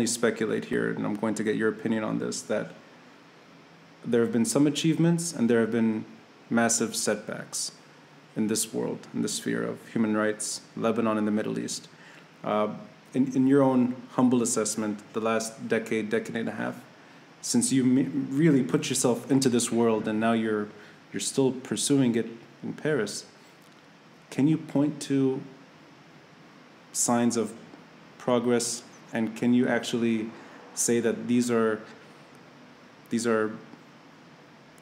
speculate here, and I'm going to get your opinion on this, that there have been some achievements and there have been massive setbacks in this world, in the sphere of human rights, Lebanon and the Middle East. In your own humble assessment, the last decade and a half, since you really put yourself into this world and now you're still pursuing it in Paris, can you point to signs of progress, and can you actually say that these are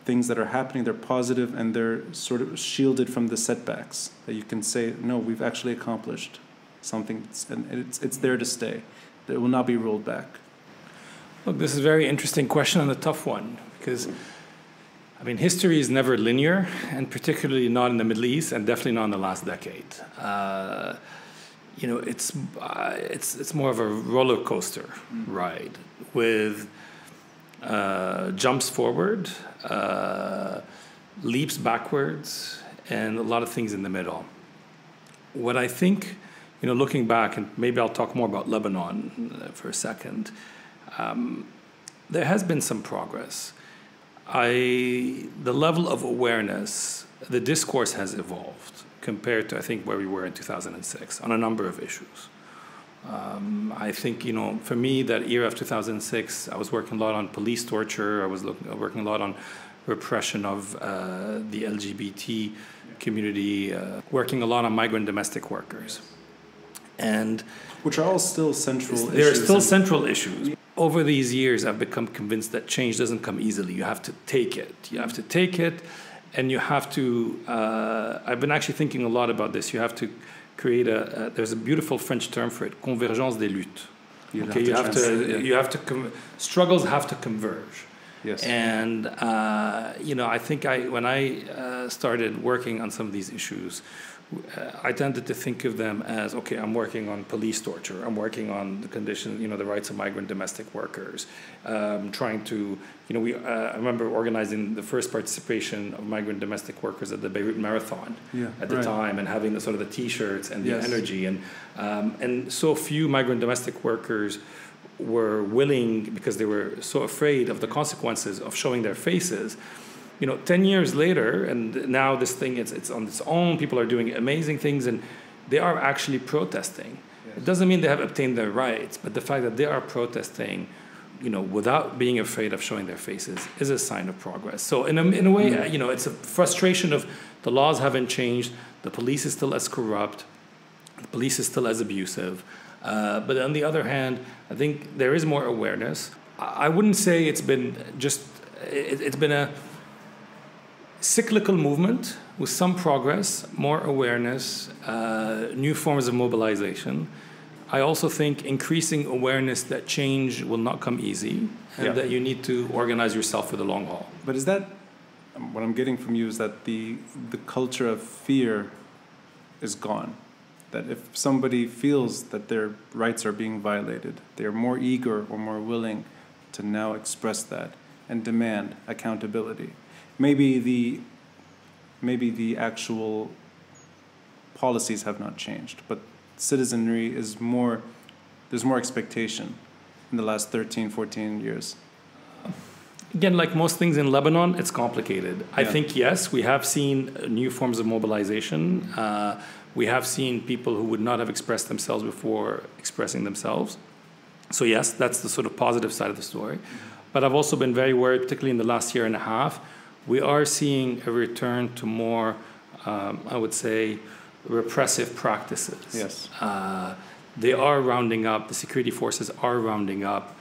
things that are happening, they're positive, and they're sort of shielded from the setbacks, that you can say, no, we've actually accomplished something, and it's there to stay, it will not be rolled back? Look, this is a very interesting question and a tough one, because I mean, history is never linear, and particularly not in the Middle East, and definitely not in the last decade. You know, it's more of a roller coaster ride with jumps forward, leaps backwards, and a lot of things in the middle. What I think, you know, looking back, and maybe I'll talk more about Lebanon for a second, there has been some progress. The level of awareness, the discourse has evolved compared to, I think, where we were in 2006 on a number of issues. I think, you know, for me, that era of 2006, I was working a lot on police torture. I was working a lot on repression of the LGBT community, working a lot on migrant domestic workers. And which are all still central issues. They're still central issues. Over these years, I've become convinced that change doesn't come easily. You have to take it. You have to take it, and you have to... I've been actually thinking a lot about this. You have to create there's a beautiful French term for it, convergence des luttes. Struggles have to converge. Yes. And, you know, I think when I started working on some of these issues, I tended to think of them as, okay, I'm working on police torture, I'm working on the conditions, you know, the rights of migrant domestic workers, trying to, you know, I remember organizing the first participation of migrant domestic workers at the Beirut Marathon at the time, and having the sort of the T-shirts and the energy, and so few migrant domestic workers were willing, because they were so afraid of the consequences of showing their faces. You know, 10 years later, and now this thing, it's on its own, people are doing amazing things, and they are actually protesting. Yes. It doesn't mean they have obtained their rights, but the fact that they are protesting, you know, without being afraid of showing their faces is a sign of progress. So in a way, you know, it's a frustration of the laws haven't changed, the police is still as corrupt, the police is still as abusive, but on the other hand, I think there is more awareness. I wouldn't say it's been just, it's been a cyclical movement with some progress, more awareness, new forms of mobilization. I also think increasing awareness that change will not come easy, and that you need to organize yourself for the long haul. But is that, what I'm getting from you is that the culture of fear is gone? That if somebody feels that their rights are being violated, they're more eager or more willing to now express that and demand accountability. Maybe the actual policies have not changed, but citizenry is more, there's more expectation in the last 13, 14 years. Again, like most things in Lebanon, it's complicated. I think, yes, we have seen new forms of mobilization. We have seen people who would not have expressed themselves before expressing themselves. So yes, that's the sort of positive side of the story. But I've also been very worried, particularly in the last year and a half. We are seeing a return to more, I would say, repressive practices. Yes. They are rounding up, the security forces are rounding up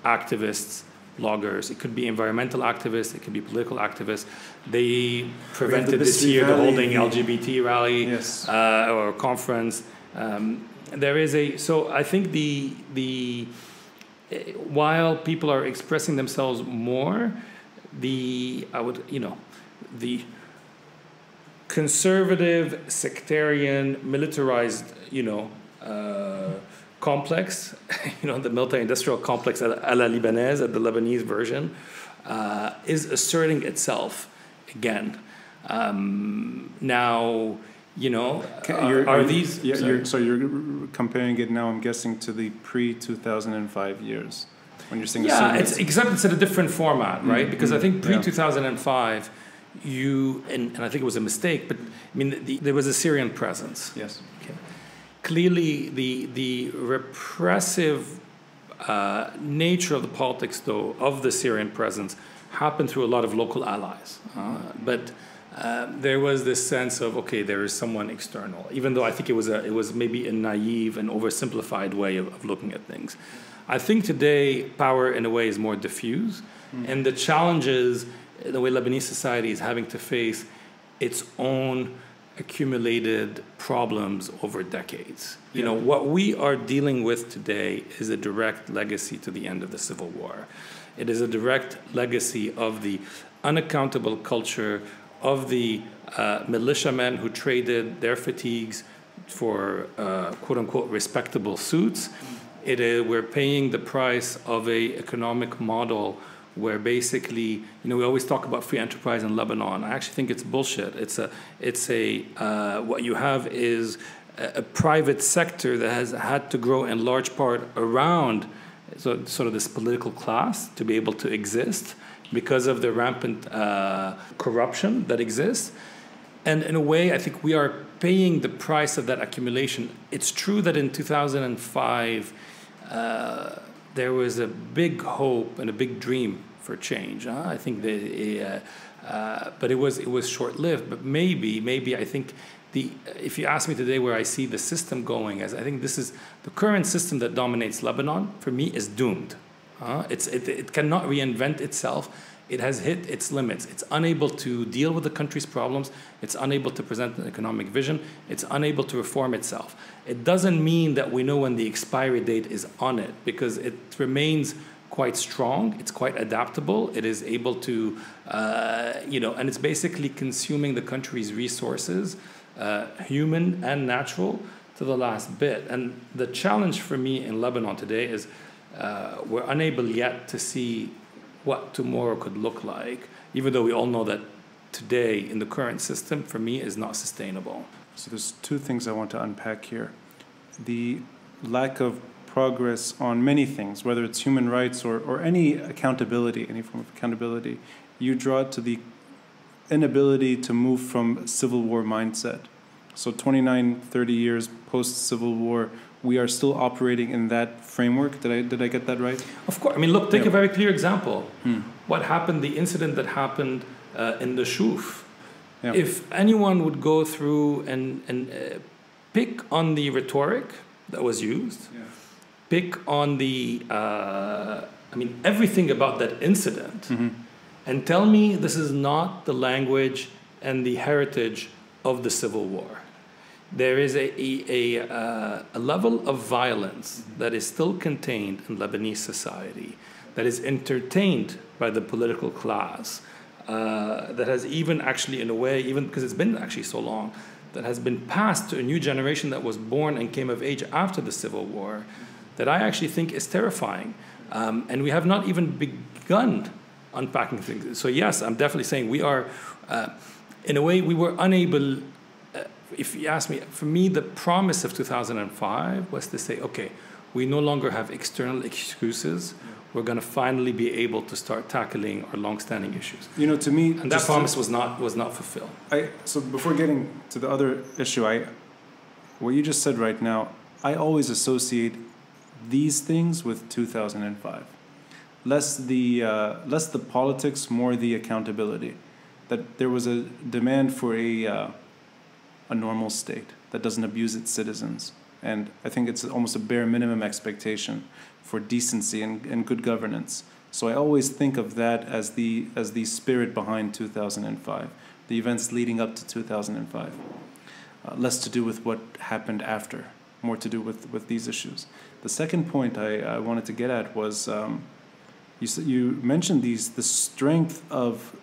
activists, bloggers. It could be environmental activists, it could be political activists. They prevented this year the holding LGBT rally or conference. There is so I think while people are expressing themselves more, the conservative, sectarian, militarized, complex, the military-industrial complex à la Libanaise, at the Lebanese version, is asserting itself again. Now, You know, so you're comparing it now, I'm guessing, to the pre-2005 years when you're saying except it's at a different format, right? Because I think pre-2005 and I think it was a mistake, but I mean there was a Syrian presence. Yes. Okay. Clearly the repressive nature of the politics, though, of the Syrian presence happened through a lot of local allies, but there was this sense of, okay, there is someone external, even though I think it was maybe a naive and oversimplified way of looking at things. I think today power in a way is more diffuse, and the challenges, the way Lebanese society is having to face its own accumulated problems over decades. You know, what we are dealing with today is a direct legacy to the end of the Civil War. It is a direct legacy of the unaccountable culture of the militiamen who traded their fatigues for quote-unquote respectable suits. We're paying the price of a economic model where basically, you know, we always talk about free enterprise in Lebanon. I actually think it's bullshit. What you have is a private sector that has had to grow in large part around sort of this political class to be able to exist because of the rampant corruption that exists. And in a way, I think we are paying the price of that accumulation. It's true that in 2005, there was a big hope and a big dream for change. I think but it was short-lived. But maybe I think if you ask me today where I see the system going, as I think this is the current system that dominates Lebanon, for me, is doomed. It cannot reinvent itself. It has hit its limits. It's unable to deal with the country's problems. It's unable to present an economic vision. It's unable to reform itself. It doesn't mean that we know when the expiry date is on it, because it remains quite strong. It's quite adaptable. It is able to, and it's basically consuming the country's resources, human and natural, to the last bit. And the challenge for me in Lebanon today is we're unable yet to see what tomorrow could look like, even though we all know that today in the current system, for me, is not sustainable. So there's two things I want to unpack here. The lack of progress on many things, whether it's human rights or any accountability, any form of accountability, you draw it to the inability to move from civil war mindset. So 29, 30 years post-Civil War, we are still operating in that framework. Did I get that right? Of course. I mean, look, take a very clear example. What happened, the incident that happened in the Shuf. Yeah. If anyone would go through and pick on the rhetoric that was used, pick on everything about that incident, and tell me this is not the language and the heritage of the Civil War. There is a level of violence that is still contained in Lebanese society, that is entertained by the political class, that has even actually, in a way, even because it's been actually so long, that has been passed to a new generation that was born and came of age after the Civil War, that I actually think is terrifying. And we have not even begun unpacking things. So yes, I'm definitely saying we are, in a way, we were unable. If you ask me, for me, the promise of 2005 was to say, okay, we no longer have external excuses. We're going to finally be able to start tackling our long-standing issues. You know, to me, and that promise was not fulfilled. So before getting to the other issue, what you just said right now, I always associate these things with 2005. Less the politics, more the accountability. That there was a demand for a normal state that doesn't abuse its citizens. And I think it's almost a bare minimum expectation for decency and good governance. So I always think of that as the spirit behind 2005, the events leading up to 2005. Less to do with what happened after, more to do with these issues. The second point I wanted to get at was you mentioned the strength of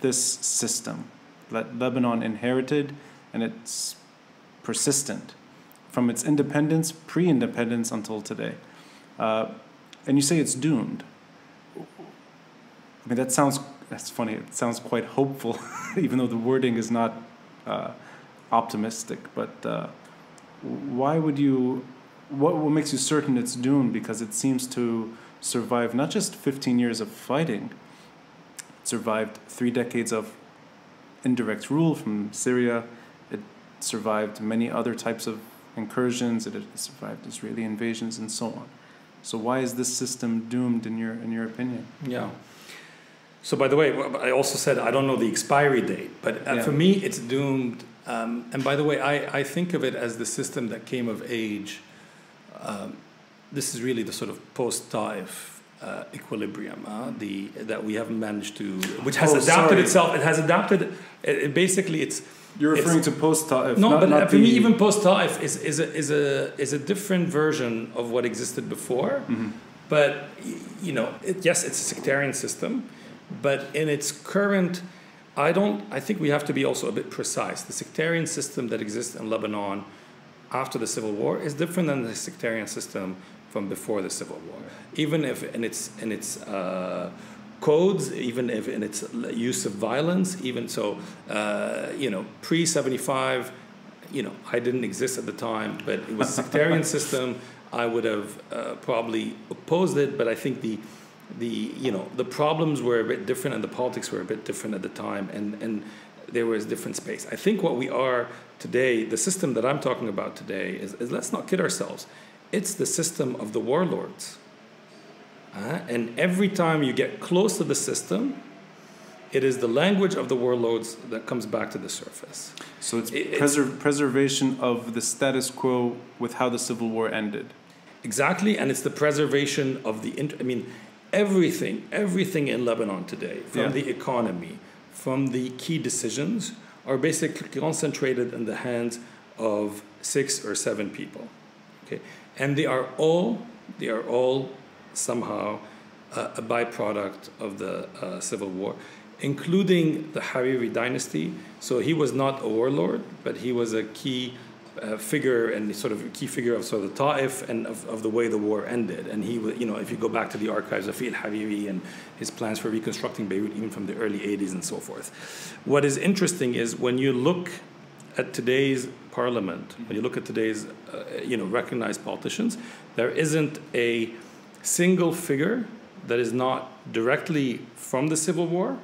this system that Lebanon inherited, and it's persistent from its independence, pre-independence until today. And you say it's doomed. I mean, that's funny. It sounds quite hopeful, even though the wording is not optimistic, but why would you? What makes you certain it's doomed? Because it seems to survive not just 15 years of fighting. It survived 3 decades of indirect rule from Syria. It survived many other types of incursions. It survived Israeli invasions and so on. So why is this system doomed in your opinion? Yeah. So by the way, I also said I don't know the expiry date, but for me it's doomed. And by the way, I think of it as the system that came of age. This is really the sort of post-Taif equilibrium that we haven't managed to, which has adapted itself. It has adapted. It basically, it's. You're referring to post-Taif. No, not for me, even post-Taif is a different version of what existed before. Mm-hmm. But yes, it's a sectarian system, but in its current, I think we have to be also a bit precise. The sectarian system that exists in Lebanon after the civil war is different than the sectarian system from before the civil war. Even if in its codes, even if in its use of violence, even so, pre-75, I didn't exist at the time, but it was a sectarian system. I would have probably opposed it, but I think the problems were a bit different and the politics were a bit different at the time, and there was different space. I think what we are today, the system that I'm talking about today, is let's not kid ourselves. It's the system of the warlords. And every time you get close to the system, it is the language of the warlords that comes back to the surface. So it's preservation of the status quo with how the civil war ended. Exactly, and it's the preservation of everything in Lebanon today, from the economy, from the key decisions, are basically concentrated in the hands of 6 or 7 people. Okay, and they are all somehow a byproduct of the civil war, including the Hariri dynasty. So he was not a warlord, but he was a key figure and sort of a key figure of sort of the Ta'if and of the way the war ended. And he, if you go back to the archives of Hariri and his plans for reconstructing Beirut, even from the early 80s and so forth. What is interesting is when you look at today's parliament, when you look at today's, recognized politicians, there isn't a single figure that is not directly from the civil war,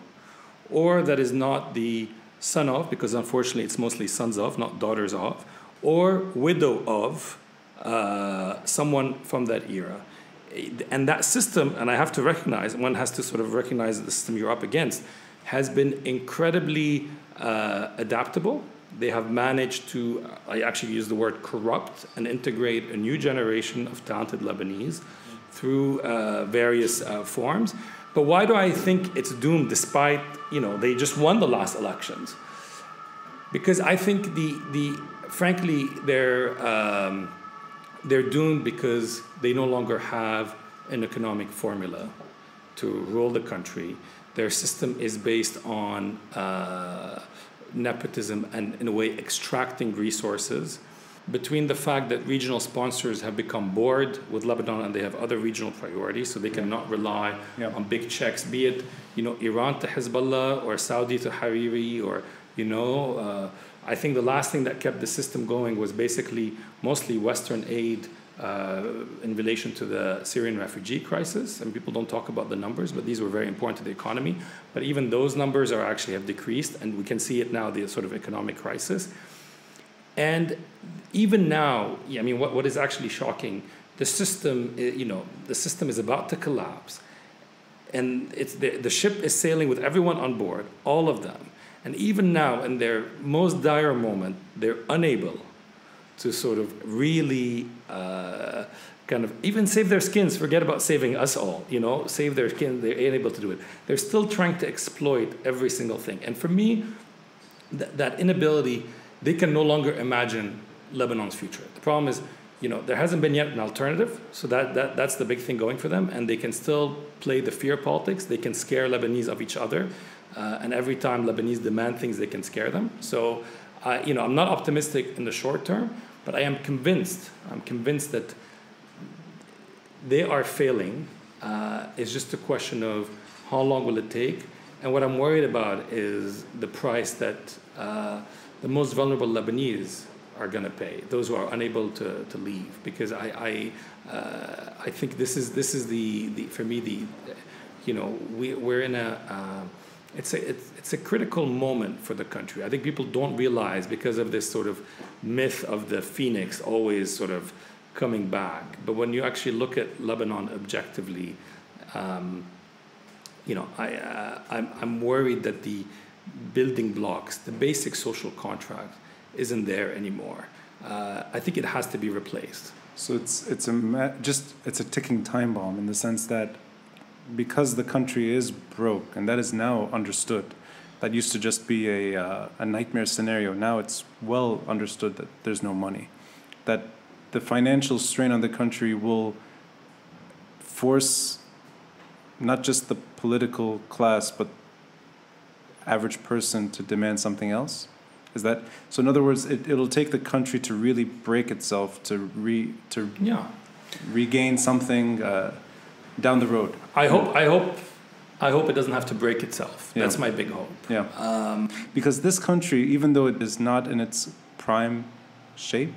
or that is not the son of, because unfortunately it's mostly sons of, not daughters of, or widow of someone from that era. And that system, and I have to recognize, one has to sort of recognize the system you're up against, has been incredibly adaptable. They have managed to, I actually use the word corrupt, and integrate a new generation of talented Lebanese through various forms. But why do I think it's doomed despite, they just won the last elections? Because I think frankly, they're doomed because they no longer have an economic formula to rule the country. Their system is based on nepotism and, in a way, extracting resources. Between the fact that regional sponsors have become bored with Lebanon and they have other regional priorities, so they cannot rely on big checks, be it Iran to Hezbollah or Saudi to Hariri, or I think the last thing that kept the system going was basically mostly Western aid in relation to the Syrian refugee crisis. And people don't talk about the numbers, but these were very important to the economy. But even those numbers have decreased, and we can see it now, the sort of economic crisis. And even now, what is actually shocking, the system, the system is about to collapse, and the ship is sailing with everyone on board, all of them. And even now, in their most dire moment, they're unable to sort of really kind of even save their skins. Forget about saving us all, save their skin. They're unable to do it. They're still trying to exploit every single thing. And for me, that inability, they can no longer imagine Lebanon's future. The problem is, there hasn't been yet an alternative, so that's the big thing going for them, and they can still play the fear politics. They can scare Lebanese of each other, and every time Lebanese demand things, they can scare them. So, I'm not optimistic in the short term, but I am convinced. I'm convinced that they are failing. It's just a question of how long will it take, and what I'm worried about is the price that the most vulnerable Lebanese are going to pay. Those who are unable to leave, because I think this is the for me the, you know, we're in a it's a critical moment for the country. I think people don't realize, because of this sort of myth of the phoenix always sort of coming back. But when you actually look at Lebanon objectively, you know, I'm worried that the building blocks, the basic social contract, isn't there anymore. I think it has to be replaced. So it's a ticking time bomb, in the sense that because the country is broke, and that is now understood. That used to just be a nightmare scenario. Now it's well understood that there's no money. That the financial strain on the country will force not just the political class, but average person to demand something else. Is that so? In other words, it'll take the country to really break itself to regain something down the road. I hope it doesn't have to break itself. Yeah. That's my big hope. Yeah. Because this country, even though it is not in its prime shape,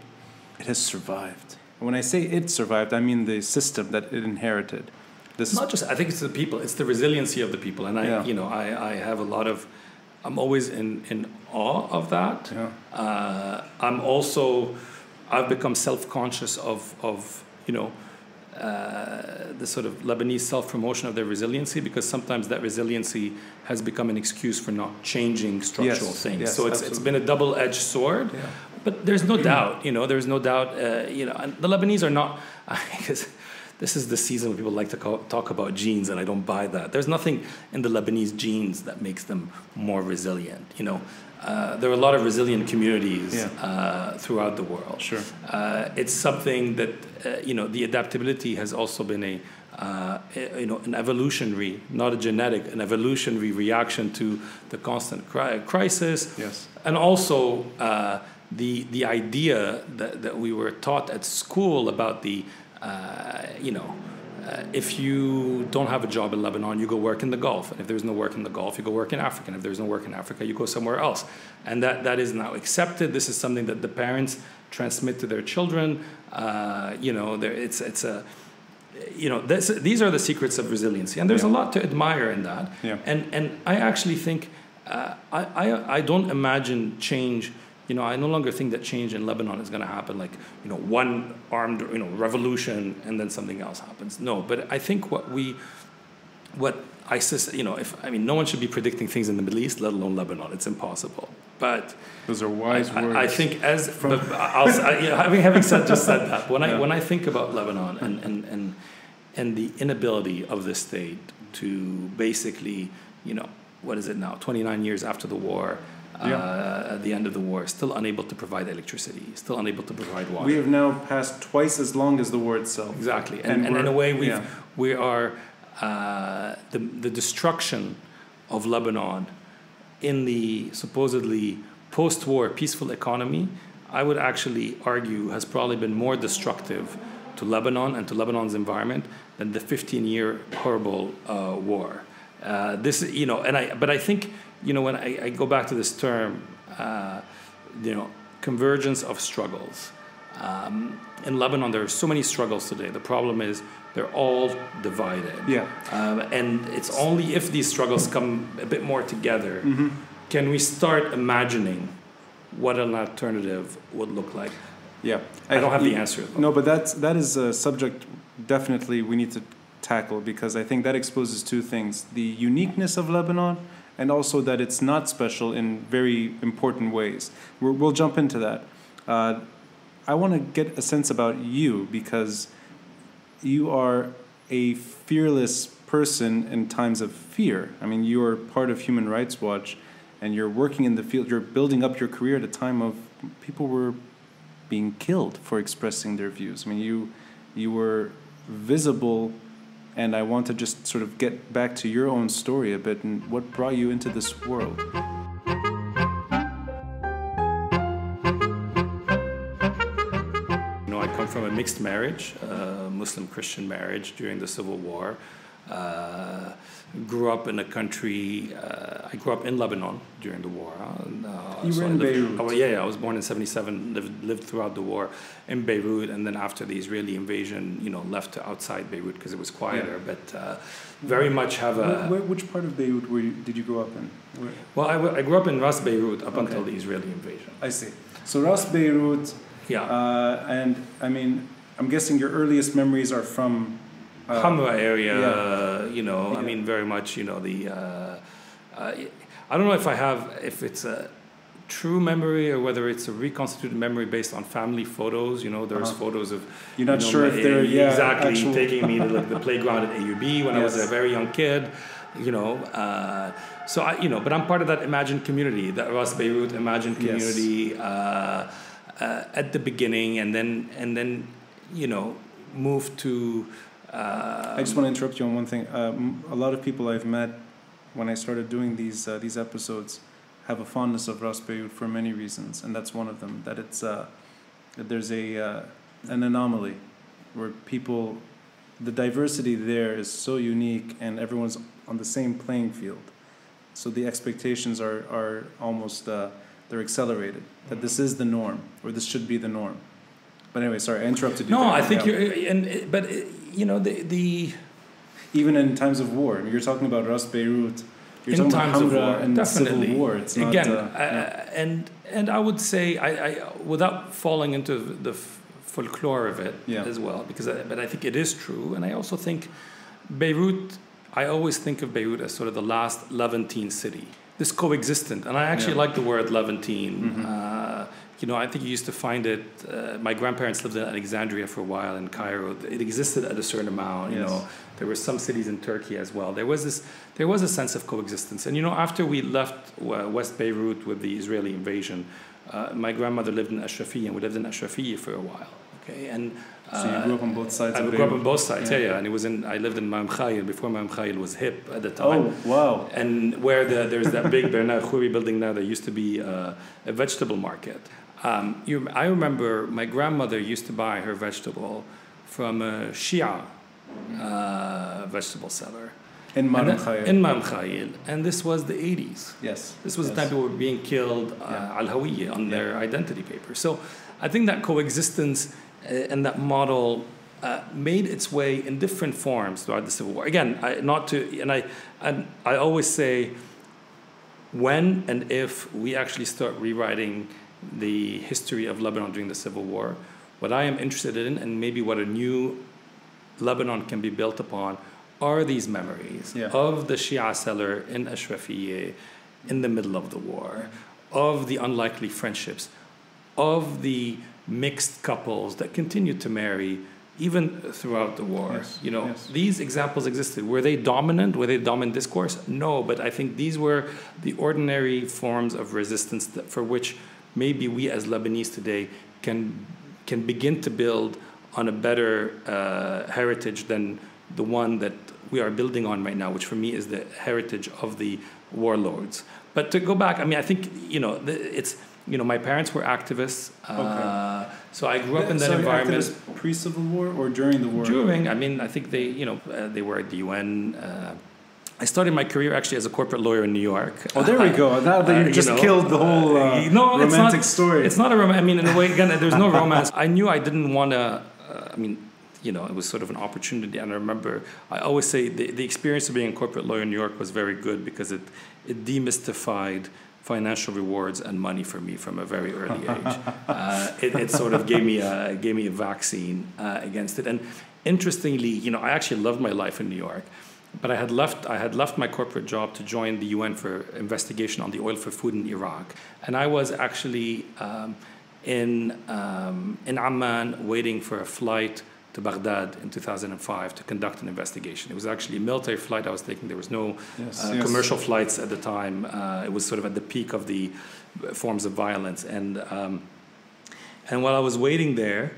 it has survived. And when I say it survived, I mean the system that it inherited. It's not just, I think it's the people, it's the resiliency of the people. And I have a lot of, I'm always in awe of that. Yeah. I've become self-conscious of the sort of Lebanese self-promotion of their resiliency, because sometimes that resiliency has become an excuse for not changing structural things. Yes, so it's been a double-edged sword. Yeah. But there's no doubt, and the Lebanese are not, because this is the season when people like to talk about genes, and I don't buy that. There's nothing in the Lebanese genes that makes them more resilient. There are a lot of resilient communities throughout the world. Sure. It's something that the adaptability has also been an evolutionary, not a genetic, an evolutionary reaction to the constant crisis. Yes. And also the idea that we were taught at school about the if you don't have a job in Lebanon, you go work in the Gulf. And if there's no work in the Gulf, you go work in Africa. And if there's no work in Africa, you go somewhere else. And that is now accepted. This is something that the parents transmit to their children. These are the secrets of resiliency. And there's a lot to admire in that. Yeah. And I actually think, I don't imagine change. I no longer think that change in Lebanon is going to happen like, one armed, revolution and then something else happens. No, but I think no one should be predicting things in the Middle East, let alone Lebanon. It's impossible. But those are wise words. I think having said that, when I think about Lebanon and the inability of the state to basically, what is it now, 29 years after the war, at the end of the war, still unable to provide electricity, still unable to provide water. We have now passed twice as long as the war itself. Exactly, and in a way we are the destruction of Lebanon in the supposedly post-war peaceful economy. I would actually argue has probably been more destructive to Lebanon and to Lebanon's environment than the 15-year horrible war. But I think. When I go back to this term, convergence of struggles. In Lebanon, there are so many struggles today. The problem is they're all divided. Yeah. And it's only if these struggles come a bit more together can we start imagining what an alternative would look like. Yeah. I don't have the answer. No, but that is a subject definitely we need to tackle, because I think that exposes two things: the uniqueness of Lebanon, and also that it's not special in very important ways. We'll jump into that. I want to get a sense about you, because you are a fearless person in times of fear. I mean, you are part of Human Rights Watch, and you're working in the field. You're building up your career at a time of people were being killed for expressing their views. I mean, you were visible. And I want to just sort of get back to your own story a bit and what brought you into this world. I come from a mixed marriage, Muslim-Christian marriage during the Civil War. Grew up in a country. I grew up in Lebanon during the war. You were in Beirut. Oh, yeah, I was born in '77. Lived throughout the war in Beirut, and then after the Israeli invasion, left to outside Beirut because it was quieter. Yeah. But very much have a. Which part of Beirut did you grow up in? Well, I grew up in Ras Beirut up until the Israeli invasion. I see. So Ras Beirut. Yeah. And I mean, I'm guessing your earliest memories are from. Hamra area, I mean, very much, I don't know if it's a true memory or whether it's a reconstituted memory based on family photos. There's photos of. You're not sure if they're exactly taking me to the playground at AUB when I was a very young kid. So but I'm part of that imagined community, that Ras Beirut imagined community at the beginning, and then moved to. I just want to interrupt you on one thing. A lot of people I've met when I started doing these episodes have a fondness of Ras Beirut for many reasons, and that's one of them. That it's that there's an anomaly where people, the diversity there is so unique, and everyone's on the same playing field. So the expectations are almost they're accelerated. That this is the norm, or this should be the norm. But anyway, sorry, I interrupted you. No, I think the even in times of war, you're talking about Ras Beirut. You're in talking times about of war, and definitely. Civil War. It's again, not, and I would say I without falling into the folklore of it as well, but I think it is true, and I also think Beirut. I always think of Beirut as sort of the last Levantine city. This coexistent, and I actually like the word Levantine. Mm-hmm. I think you used to find it. My grandparents lived in Alexandria for a while in Cairo. It existed at a certain amount. There were some cities in Turkey as well. There was a sense of coexistence. And after we left West Beirut with the Israeli invasion, my grandmother lived in Ashrafiyya, and we lived in Ashrafiyya for a while. Okay, and so you grew up on both sides. I grew up on both sides. Yeah. And I lived in Ma'am Khayl before Ma'am Khayl was hip at the time. Oh, wow! And where there's that big Beirut Houry building now, there used to be a vegetable market. I remember my grandmother used to buy her vegetable from a Shia vegetable seller. In Ma'am Khayl. In Ma'am Khayl. And this was the 80s. Yes. This was the time people were being killed al-Hawiyya on their identity papers. So I think that coexistence and that model made its way in different forms throughout the Civil War. Again, I always say, when and if we actually start rewriting the history of Lebanon during the Civil War, what I am interested in, and maybe what a new Lebanon can be built upon, are these memories of the Shia seller in Ashrafiyya in the middle of the war, of the unlikely friendships, of the mixed couples that continued to marry even throughout the war. These examples existed. Were they dominant? Were they dominant discourse? No, but I think these were the ordinary forms of resistance for which maybe we as Lebanese today can begin to build on a better heritage than the one that we are building on right now, which for me is the heritage of the warlords. But to go back, I think, it's, my parents were activists. So I grew up in that environment. Activists pre-Civil War or during the war? During, I think they, they were at the UN. I started my career actually as a corporate lawyer in New York. Oh, there we go. Now that you just killed the whole romantic story. It's not a romance. In a way, again, there's no romance. I knew I didn't want to, it was sort of an opportunity. And I remember, I always say the experience of being a corporate lawyer in New York was very good because it demystified financial rewards and money for me from a very early age. It sort of gave me a vaccine against it. And interestingly, I actually loved my life in New York. But I had left my corporate job to join the UN for investigation on the oil for food in Iraq, and I was actually in Amman waiting for a flight to Baghdad in 2005 to conduct an investigation. It was actually a military flight I was taking. There was no commercial flights at the time. It was sort of at the peak of the forms of violence, and while I was waiting there,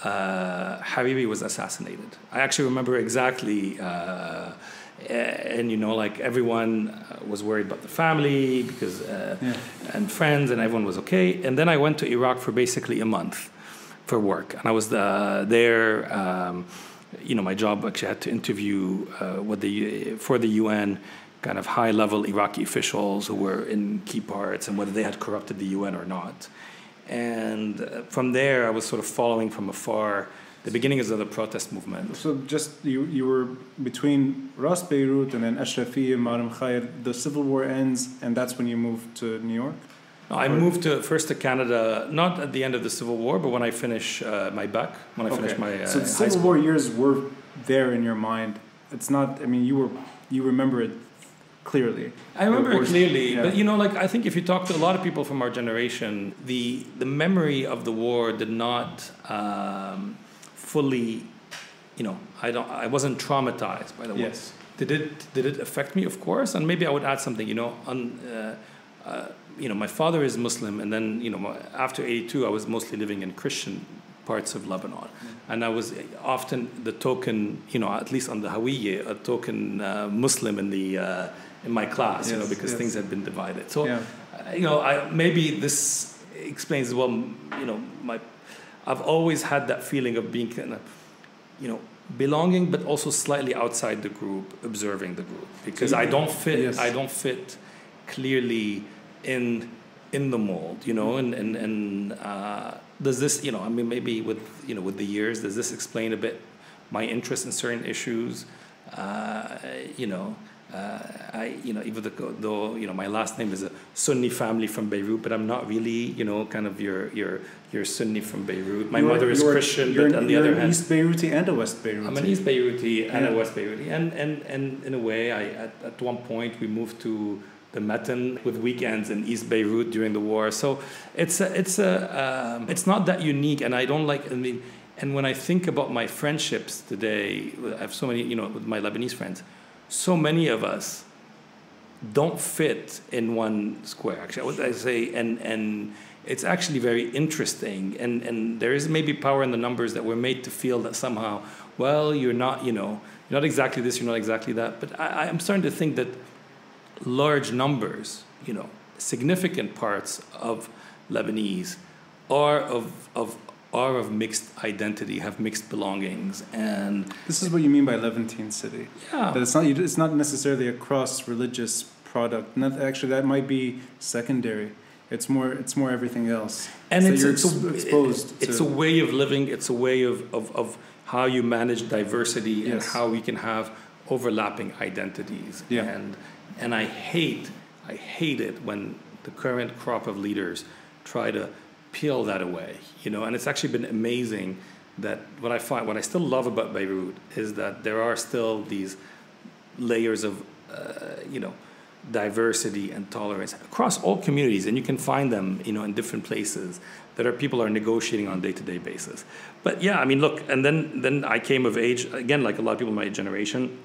Habibi was assassinated. I actually remember exactly. And everyone was worried about the family because and friends, and everyone was okay. And then I went to Iraq for basically a month for work, and I was there my job actually had to interview for the UN kind of high-level Iraqi officials who were in key parts and whether they had corrupted the UN or not. And from there, I was sort of following from afar the beginnings of the protest movement. So just you were between Ras Beirut and then Ashrafiyya, Maram Khair, the civil war ends, and that's when you moved to New York? No, I moved first to Canada, not at the end of the Civil War, but when I finished my BAc, when I finished my so the Civil War years were there in your mind. It's not, I mean, you remember it clearly. I remember it clearly, but like I think if you talk to a lot of people from our generation, the memory of the war did not fully, I wasn't traumatized by the war. Yes. Did it affect me? Of course, and maybe I would add something. My father is Muslim, and then after '82, I was mostly living in Christian parts of Lebanon, and I was often the token, at least on the Hawiyya, a token Muslim in my class, because things had been divided. So, maybe this explains I've always had that feeling of being kind of, belonging, but also slightly outside the group, observing the group, because I don't fit. Yes. I don't fit clearly in the mold, and does this, maybe with the years, does this explain a bit my interest in certain issues? Even though my last name is a Sunni family from Beirut, but I'm not really, kind of your Sunni from Beirut. My mother is Christian, but on the other hand, East Beiruti and a West Beiruti. I'm an East Beiruti and a West Beiruti, and in a way, at one point we moved to the Matan with weekends in East Beirut during the war. So it's not that unique, and I don't like. And when I think about my friendships today, I have so many, with my Lebanese friends. So many of us don't fit in one square. Actually, what I say, and it's actually very interesting. And there is maybe power in the numbers that we're made to feel that somehow, well, you're not exactly this, you're not exactly that. But I'm starting to think that large numbers, significant parts of Lebanese are of mixed identity, have mixed belongings, and this is what you mean by Levantine city. Yeah, that it's not necessarily a cross-religious product. Actually, that might be secondary. It's more everything else. And so it's exposed. It's a way of living. It's a way of how you manage diversity and how we can have overlapping identities. Yeah. And I hate it when the current crop of leaders try to peel that away, and it's actually been amazing that what I still love about Beirut is that there are still these layers of, diversity and tolerance across all communities, and you can find them, in different places that people are negotiating on a day-to-day basis. But look, and then I came of age, again, like a lot of people in my generation.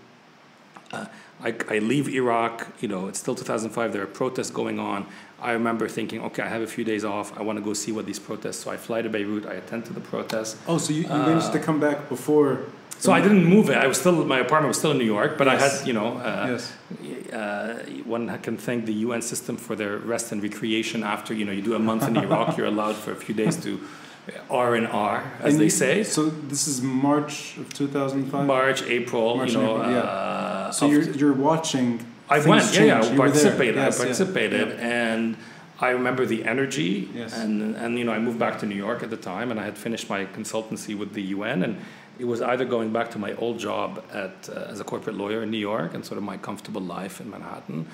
I leave Iraq, it's still 2005, there are protests going on. I remember thinking, okay, I have a few days off, I want to go see what these protests, so I fly to Beirut, I attend to the protests. Oh, so you managed to come back before... So I didn't move it, my apartment was still in New York, but I had, one can thank the UN system for their rest and recreation after, you do a month in Iraq, you're allowed for a few days to R&R, as they say. So this is March of 2005? March, April, So you're watching. I went, I participated. participated, and I remember the energy, and I moved back to New York at the time, and I had finished my consultancy with the UN, and it was either going back to my old job as a corporate lawyer in New York and sort of my comfortable life in Manhattan,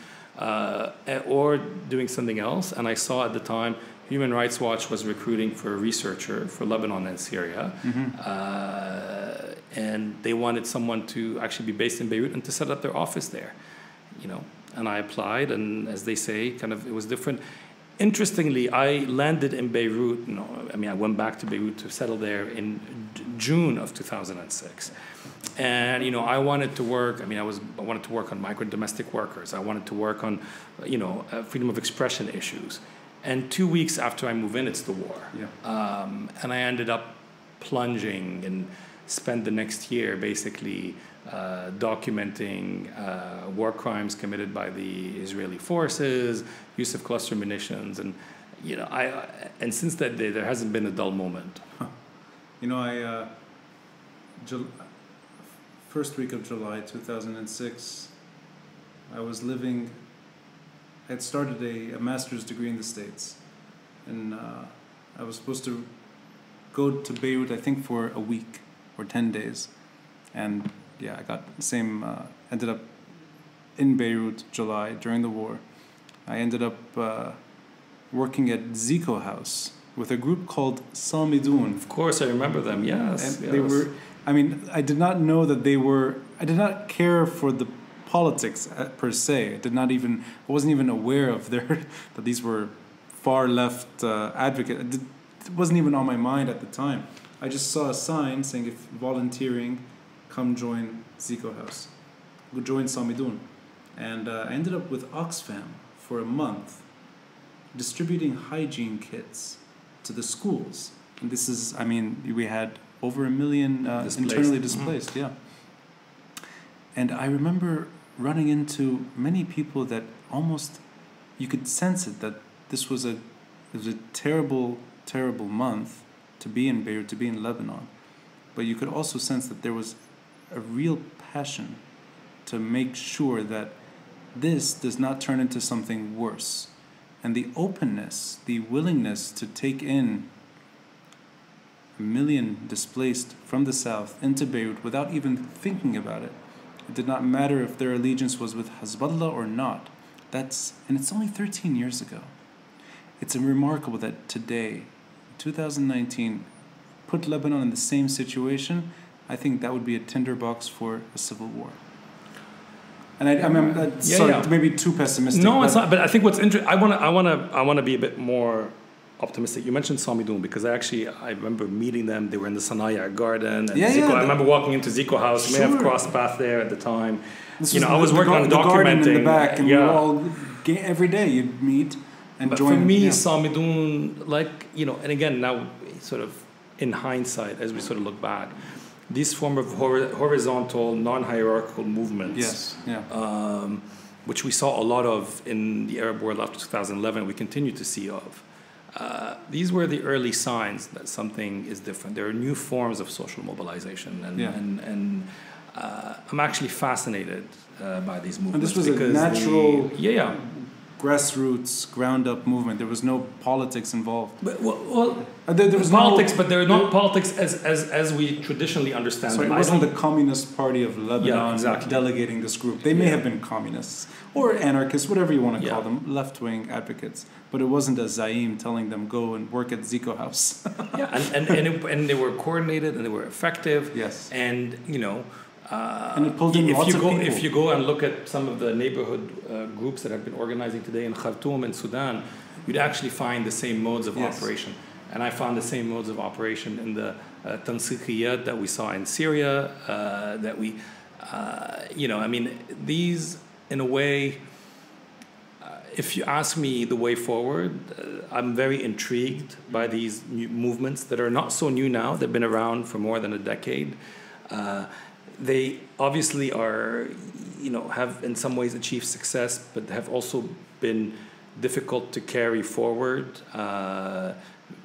or doing something else. And I saw at the time Human Rights Watch was recruiting for a researcher for Lebanon and Syria, and they wanted someone to actually be based in Beirut and to set up their office there, and I applied, and as they say, kind of it was different. Interestingly, I landed in Beirut, I went back to Beirut to settle there in June of 2006. And, I wanted to work, I wanted to work on migrant domestic workers. I wanted to work on, freedom of expression issues. And 2 weeks after I move in, it's the war. And I ended up plunging and spent the next year basically documenting war crimes committed by the Israeli forces, use of cluster munitions, and and since that day there hasn't been a dull moment. first week of July 2006. I had started a master's degree in the States, and I was supposed to go to Beirut, I think, for a week or 10 days. And yeah, I got the same, ended up in Beirut, July, during the war. I ended up working at Zico House with a group called Salmidoun. Of course, I remember them, yes. And they were, I did not know that I did not care for the politics per se. I wasn't even aware of that these were far left advocates. It wasn't even on my mind at the time. I just saw a sign saying, if volunteering, come join Zico House. Go join Salmidoun. And I ended up with Oxfam for a month, distributing hygiene kits to the schools. And this is, we had over 1 million internally displaced, yeah. And I remember running into many people that almost, you could sense it, that it was a terrible, terrible month to be in Beirut, to be in Lebanon. But you could also sense that there was a real passion to make sure that this does not turn into something worse. And the openness, the willingness to take in 1 million displaced from the south into Beirut without even thinking about it. It did not matter if their allegiance was with Hezbollah or not. And it's only 13 years ago. It's remarkable that today, 2019, put Lebanon in the same situation. I think that would be a tinderbox for a civil war. And sorry, maybe too pessimistic. No, it's not. But I think what's interesting, I want to be a bit more optimistic. You mentioned Salmidoun because I remember meeting them. They were in the Sanaya Garden. And I remember walking into Zico House. You may have crossed paths there at the time. I was working on documenting. Garden in the back, and we were all every day you'd meet and but join. For me, Salmidoun, and again now, sort of in hindsight, as we sort of look back, these form of horizontal, non-hierarchical movements, which we saw a lot of in the Arab world after 2011, we continue to see of. These were the early signs that something is different. There are new forms of social mobilization, and I'm actually fascinated by these movements. And this was a natural, grassroots, ground-up movement. There was no politics involved. There was politics, but they're not politics as we traditionally understand them. It wasn't the Communist Party of Lebanon delegating this group. They may have been communists or anarchists, whatever you want to call them, left-wing advocates. But it wasn't a Zaim telling them go and work at Zico House. and they were coordinated and they were effective. Yes. And and it pulled in lots of people. If you go and look at some of the neighborhood groups that have been organizing today in Khartoum and Sudan, you'd actually find the same modes of operation. And I found the same modes of operation in the tansiqiyat that we saw in Syria, these, in a way, if you ask me the way forward, I'm very intrigued by these new movements that are not so new now. They've been around for more than a decade. They obviously are, have in some ways achieved success, but have also been difficult to carry forward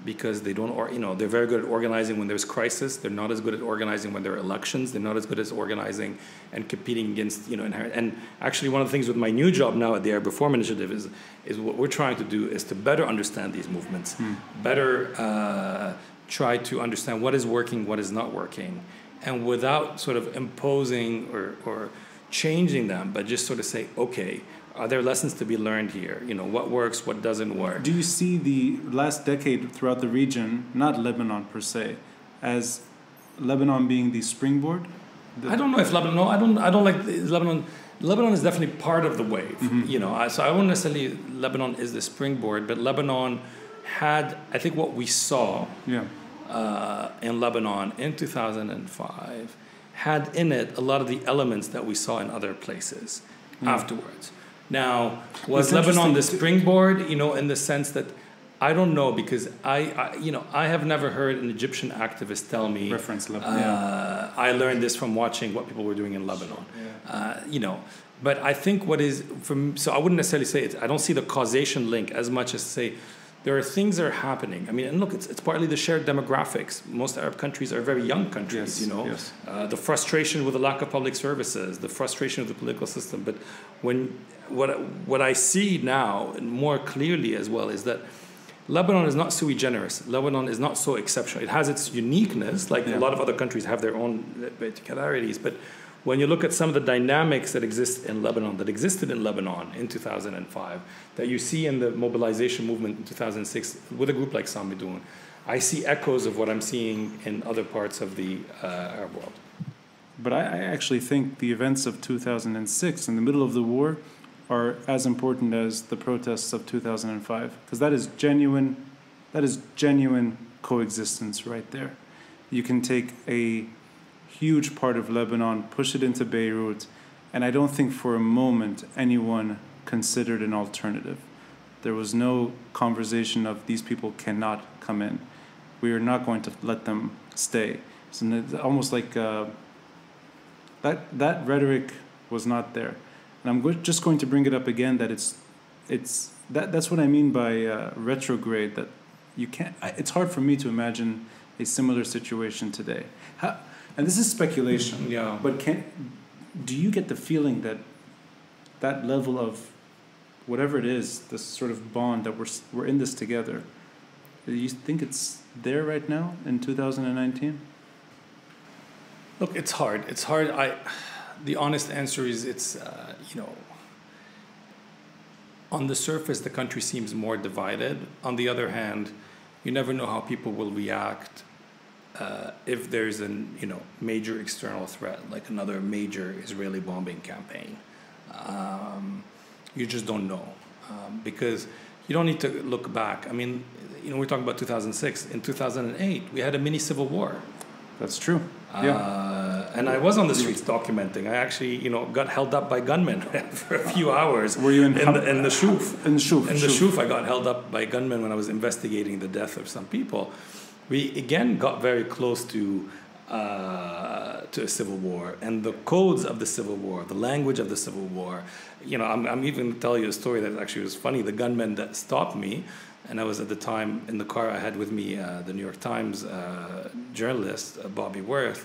because they don't, they're very good at organizing when there's crisis. They're not as good at organizing when there are elections. They're not as good at organizing and competing against, inherent. And actually, one of the things with my new job now at the Arab Reform Initiative is what we're trying to do is to better understand these movements, better try to understand what is working, what is not working, and without sort of imposing or changing them, but just sort of say, okay, are there lessons to be learned here? What works, what doesn't work? Do you see the last decade throughout the region, not Lebanon per se, as Lebanon being the springboard? I don't know if Lebanon. No, I don't like Lebanon. Lebanon is definitely part of the wave. So I wouldn't necessarily Lebanon is the springboard, but Lebanon had, I think, what we saw in Lebanon in 2005 had in it a lot of the elements that we saw in other places afterwards. Now, was Lebanon the springboard, in the sense that I don't know, because I have never heard an Egyptian activist tell me, reference Lebanon. I learned this from watching what people were doing in Lebanon. But I think so I wouldn't necessarily say it. I don't see the causation link as much as say there are things that are happening. I mean, and look, it's partly the shared demographics. Most Arab countries are very young countries, Yes, you know. yes. The frustration with the lack of public services, the frustration of the political system. But what I see now, and more clearly as well, is that Lebanon is not sui generis. Lebanon is not so exceptional. It has its uniqueness, like a lot of other countries have their own particularities. But when you look at some of the dynamics that exist in Lebanon, that existed in Lebanon in 2005, that you see in the mobilization movement in 2006 with a group like Samidoun, I see echoes of what I'm seeing in other parts of the Arab world. But I actually think the events of 2006 in the middle of the war are as important as the protests of 2005, because that is genuine coexistence right there. You can take a huge part of Lebanon, push it into Beirut, and I don't think for a moment anyone considered an alternative. There was no conversation of these people cannot come in. We are not going to let them stay. So it's almost like that rhetoric was not there. And I'm just going to bring it up again that that's what I mean by retrograde. That you can't. It's hard for me to imagine a similar situation today. And this is speculation. Yeah. But do you get the feeling that that level of whatever it is, this sort of bond that we're in this together, do you think it's there right now in 2019? Look, it's hard. It's hard. The honest answer is it's, on the surface, the country seems more divided. On the other hand, you never know how people will react if there's a major external threat, like another major Israeli bombing campaign. You just don't know. Because you don't need to look back. I mean, we're talking about 2006. In 2008, we had a mini civil war. That's true. Yeah. And I was on the streets documenting. I actually, got held up by gunmen for a few hours. Were you in the Shuf? In the Shuf. In the Shuf, I got held up by gunmen when I was investigating the death of some people. We again got very close to a civil war, and the codes of the civil war, the language of the civil war. I'm even gonna tell you a story that actually was funny. The gunman that stopped me, and I was at the time in the car I had with me the New York Times journalist, Bobby Worth.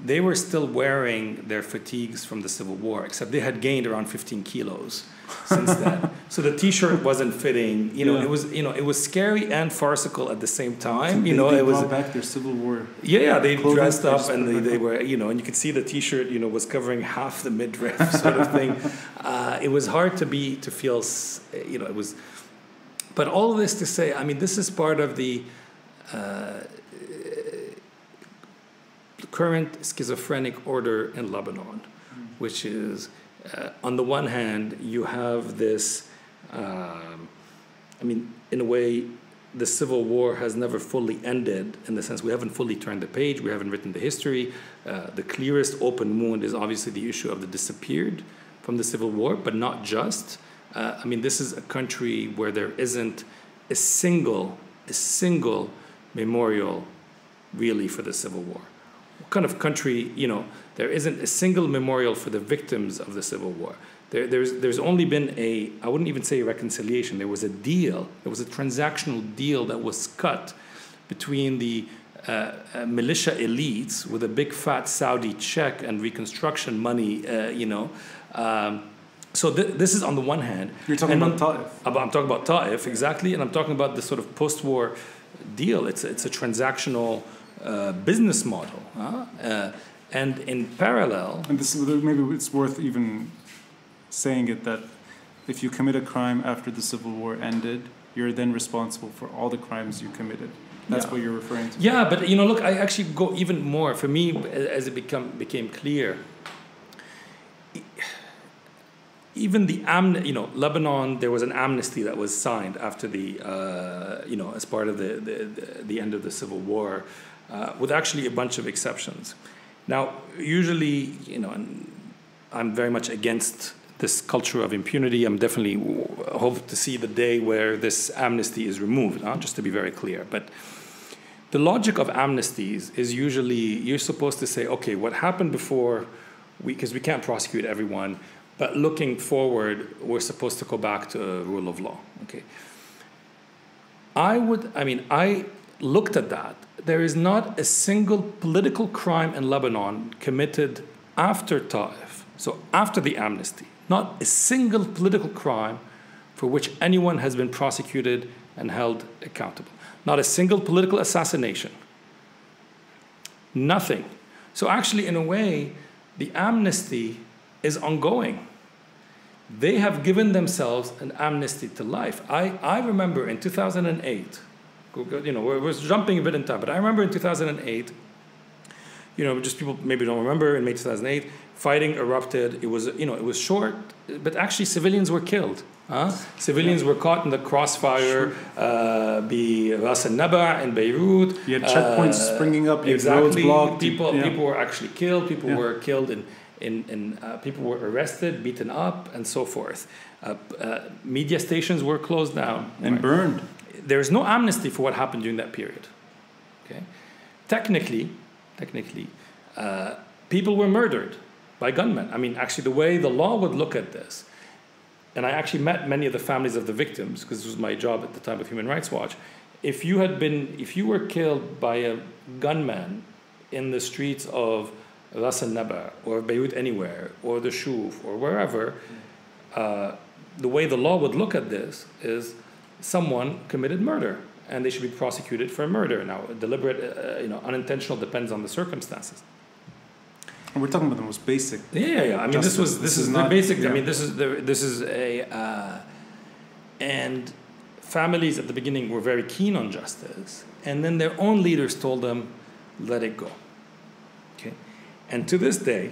They were still wearing their fatigues from the Civil War, except they had gained around 15 kilos since then. So the T-shirt wasn't fitting. It was scary and farcical at the same time. They it was brought back their Civil War. Yeah, they dressed up and they were, and you could see the T-shirt, was covering half the midriff sort of thing. It was hard to feel, it was. But all of this to say, I mean, this is part of the current schizophrenic order in Lebanon, which is, on the one hand, you have this, in a way, the Civil War has never fully ended, in the sense we haven't fully turned the page, we haven't written the history. The clearest open wound is obviously the issue of the disappeared from the Civil War, but not just. This is a country where there isn't a single memorial really for the Civil War. What kind of country, there isn't a single memorial for the victims of the Civil War. There's only been I wouldn't even say a reconciliation, there was a deal, there was a transactional deal that was cut between the militia elites with a big fat Saudi check and reconstruction money, So this is on the one hand. You're talking about Ta'if. I'm talking about Ta'if, exactly, and I'm talking about the sort of post-war deal. It's a transactional business model. And in parallel... And maybe it's worth even saying it that if you commit a crime after the Civil War ended, you're then responsible for all the crimes you committed. That's what you're referring to. Yeah, but look, I actually go even more. For me, as it became clear... Even the Lebanon, there was an amnesty that was signed after the, as part of the end of the Civil War, with actually a bunch of exceptions. Now, usually, and I'm very much against this culture of impunity. I'm definitely hope to see the day where this amnesty is removed, just to be very clear. But the logic of amnesties is usually you're supposed to say, okay, what happened before, because we can't prosecute everyone, but looking forward, we're supposed to go back to rule of law. Okay. I looked at that. There is not a single political crime in Lebanon committed after Ta'if, so after the amnesty, not a single political crime for which anyone has been prosecuted and held accountable. Not a single political assassination. Nothing. So actually, in a way, the amnesty is ongoing. They have given themselves an amnesty to life. I remember in 2008, we're jumping a bit in time, but I remember in 2008, just people maybe don't remember, in May 2008, fighting erupted. It was short, but actually civilians were killed. Civilians were caught in the crossfire, Ras al-Naba in Beirut. You had checkpoints springing up, you had roads blocked. People were actually killed. People were killed people were arrested, beaten up, and so forth. Media stations were closed down. And burned. There is no amnesty for what happened during that period. Okay, technically, people were murdered by gunmen. I mean, actually, the way the law would look at this, and I actually met many of the families of the victims because this was my job at the time with Human Rights Watch. If you were killed by a gunman in the streets of Ras al-Naba or Beirut anywhere or the Shuf or wherever, the way the law would look at this is someone committed murder and they should be prosecuted for murder. Now, deliberate, unintentional depends on the circumstances. And we're talking about the most basic. Yeah. I mean, justice. this is the basic. Yeah. I mean, this is a, and families at the beginning were very keen on justice, and then their own leaders told them, "Let it go." Okay, and to this day,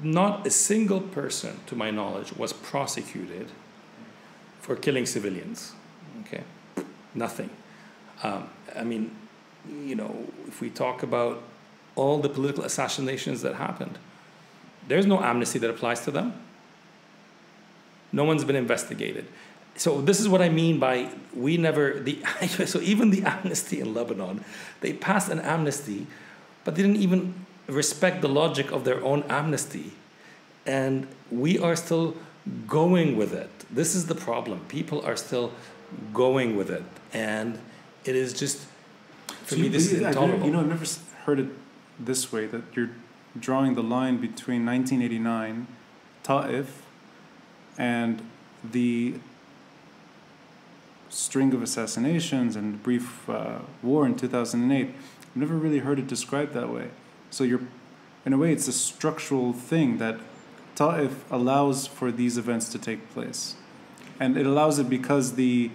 not a single person, to my knowledge, was prosecuted for killing civilians. Okay, nothing. I mean, if we talk about all the political assassinations that happened, there's no amnesty that applies to them. No one's been investigated. So this is what I mean by so even the amnesty in Lebanon, they passed an amnesty, but they didn't even respect the logic of their own amnesty. And we are still going with it. This is the problem. People are still going with it. And it is just, for me, this is intolerable. I've never heard it this way, that you're drawing the line between 1989, Ta'if, and the string of assassinations and brief war in 2008. I've never really heard it described that way. So in a way, it's a structural thing that Ta'if allows for these events to take place. And it allows it because the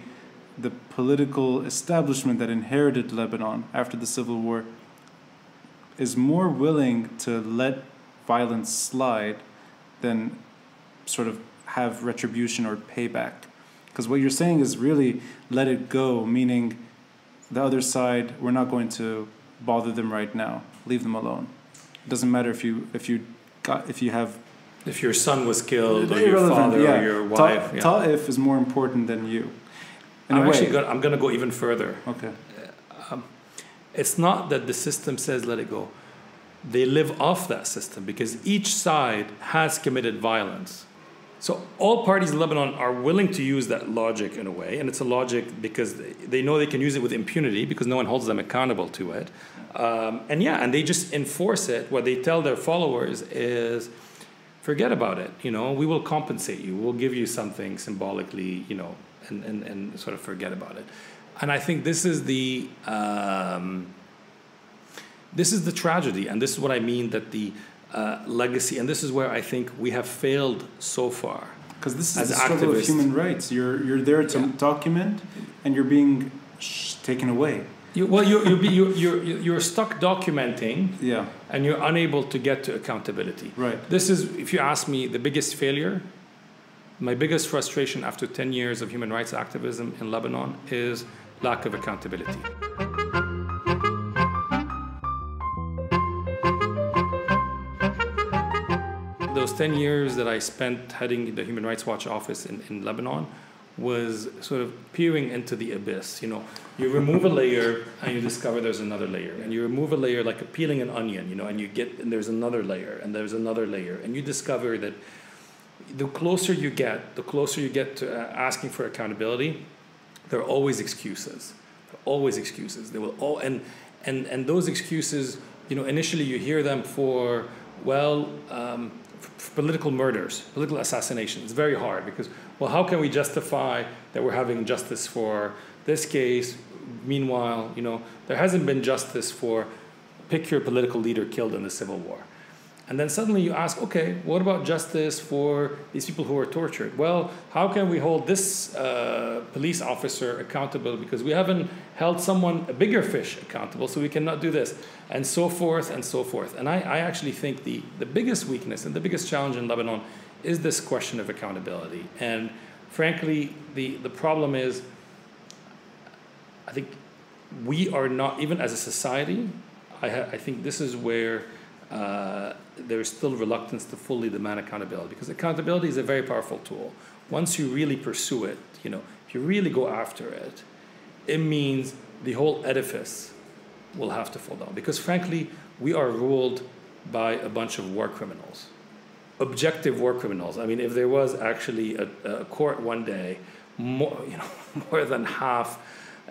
political establishment that inherited Lebanon after the civil war is more willing to let violence slide than sort of have retribution or payback. Because what you're saying is really let it go, meaning the other side, we're not going to bother them right now. Leave them alone. It doesn't matter if your son was killed or your father or your wife. Ta'if is more important than you. I'm going to go even further. Okay. It's not that the system says let it go. They live off that system because each side has committed violence. So all parties in Lebanon are willing to use that logic in a way, and it's a logic because they know they can use it with impunity because no one holds them accountable to it. And they just enforce it. What they tell their followers is, forget about it. We will compensate you. We'll give you something symbolically, and sort of forget about it. And I think this is the tragedy, and this is what I mean that the legacy, and this is where I think we have failed so far. Because this is the struggle of human rights. You're there to document, and you're being taken away. You're stuck documenting, and you're unable to get to accountability. Right. This is, if you ask me, the biggest failure. My biggest frustration after 10 years of human rights activism in Lebanon is lack of accountability. Those 10 years that I spent heading the Human Rights Watch office in Lebanon was sort of peering into the abyss. You remove a layer and you discover there's another layer. And you remove a layer like peeling an onion, and there's another layer and there's another layer. And you discover that the closer you get to asking for accountability, there are always excuses. There are always excuses. They will all and those excuses, initially you hear them for political murders, political assassination. It's very hard because, how can we justify that we're having justice for this case? Meanwhile, there hasn't been justice for pick your political leader killed in the civil war. And then suddenly you ask, okay, what about justice for these people who were tortured? Well, how can we hold this police officer accountable because we haven't held a bigger fish accountable, so we cannot do this, and so forth and so forth. And I actually think the biggest weakness and the biggest challenge in Lebanon is this question of accountability. And frankly, the problem is, I think we are not, even as a society, I think this is where there's still reluctance to fully demand accountability, because accountability is a very powerful tool. Once you really pursue it, if you really go after it, it means the whole edifice will have to fall down. Because frankly, we are ruled by a bunch of war criminals, objective war criminals. I mean, if there was actually a court one day, more than half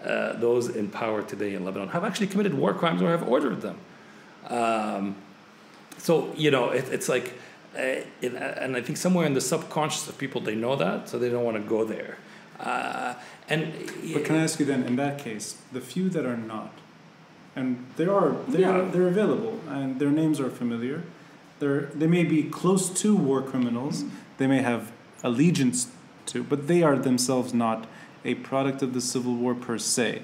those in power today in Lebanon have actually committed war crimes or have ordered them. So, it's like, and I think somewhere in the subconscious of people, they know that, so they don't want to go there. But can I ask you then, in that case, the few that are not, and they're available, and their names are familiar, they may be close to war criminals, they may have allegiance to, but they are themselves not a product of the civil war per se.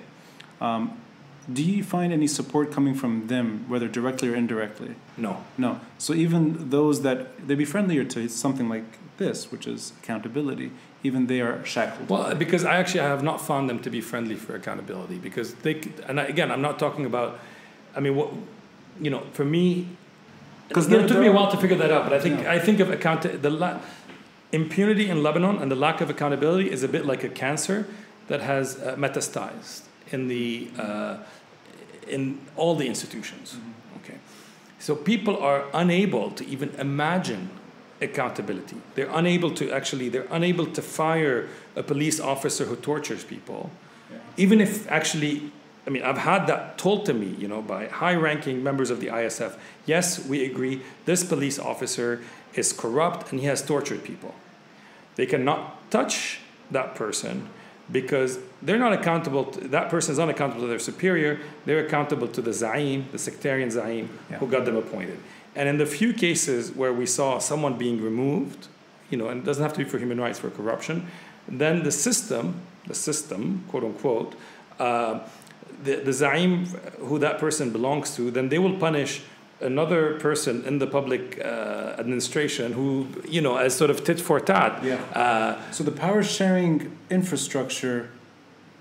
Do you find any support coming from them, whether directly or indirectly? No. So even those they'd be friendlier to something like this, which is accountability, even they are shackled. Well, because I have not found them to be friendly for accountability, because I'm not talking about, for me, because it took me a while to figure that out, but I think of impunity in Lebanon and the lack of accountability is a bit like a cancer that has metastasized in all the institutions. Okay, so people are unable to even imagine accountability. They're unable to fire a police officer who tortures people, even if actually. I've had that told to me, by high-ranking members of the ISF. Yes, we agree, this police officer is corrupt and he has tortured people. They cannot touch that person because they're not accountable. That person is not accountable to their superior. They're accountable to the Zaim, the sectarian Zaim, who got them appointed. And in the few cases where we saw someone being removed, and it doesn't have to be for human rights, for corruption, then the system, quote unquote, the Zaim who that person belongs to, then they will punish another person in the public administration who, as sort of tit for tat. So the power sharing infrastructure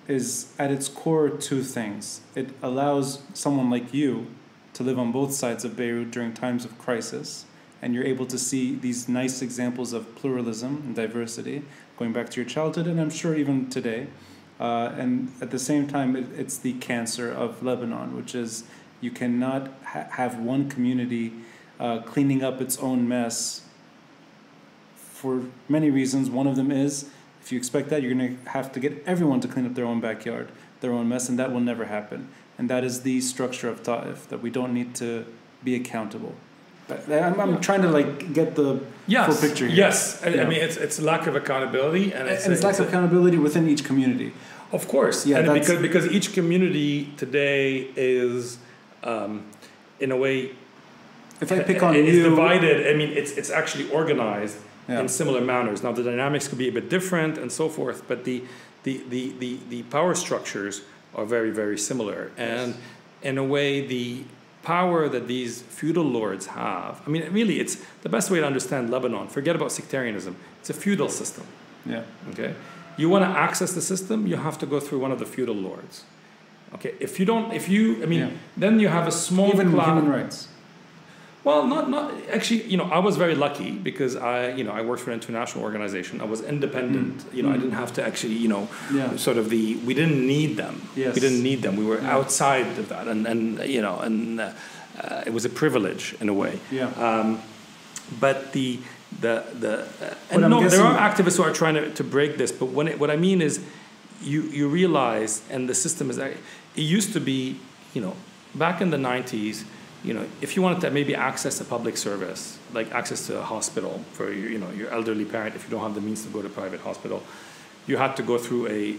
is at its core two things. It allows someone like you to live on both sides of Beirut during times of crisis, and you're able to see these nice examples of pluralism and diversity going back to your childhood, and I'm sure even today. And at the same time, it's the cancer of Lebanon, which is you cannot have one community cleaning up its own mess for many reasons. One of them is, if you expect that, you're going to have to get everyone to clean up their own backyard, their own mess, and that will never happen. And that is the structure of Ta'if, that we don't need to be accountable. I'm trying to get the full picture here. Yes, it's lack of accountability, and it's lack of accountability within each community. Of course, because each community today is, in a way, if I pick on it's divided. It's actually organized in similar manners. Now the dynamics could be a bit different and so forth, but the power structures are very, very similar, and in a way the power that these feudal lords have. Really, it's the best way to understand Lebanon. Forget about sectarianism. It's a feudal system. Yeah. Okay. You want to access the system, you have to go through one of the feudal lords. Okay. Then you have a small even cloud. Human rights. Well, not actually. I was very lucky because I worked for an international organization. I was independent. I didn't have to actually, we didn't need them. Yes. We didn't need them. We were outside of that, and it was a privilege in a way. Yeah. But there are activists who are trying to break this. But what I mean is, you realize, and the system is, it used to be, back in the 90s, if you wanted to maybe access a public service, like access to a hospital for your elderly parent, if you don't have the means to go to a private hospital, you had to go through a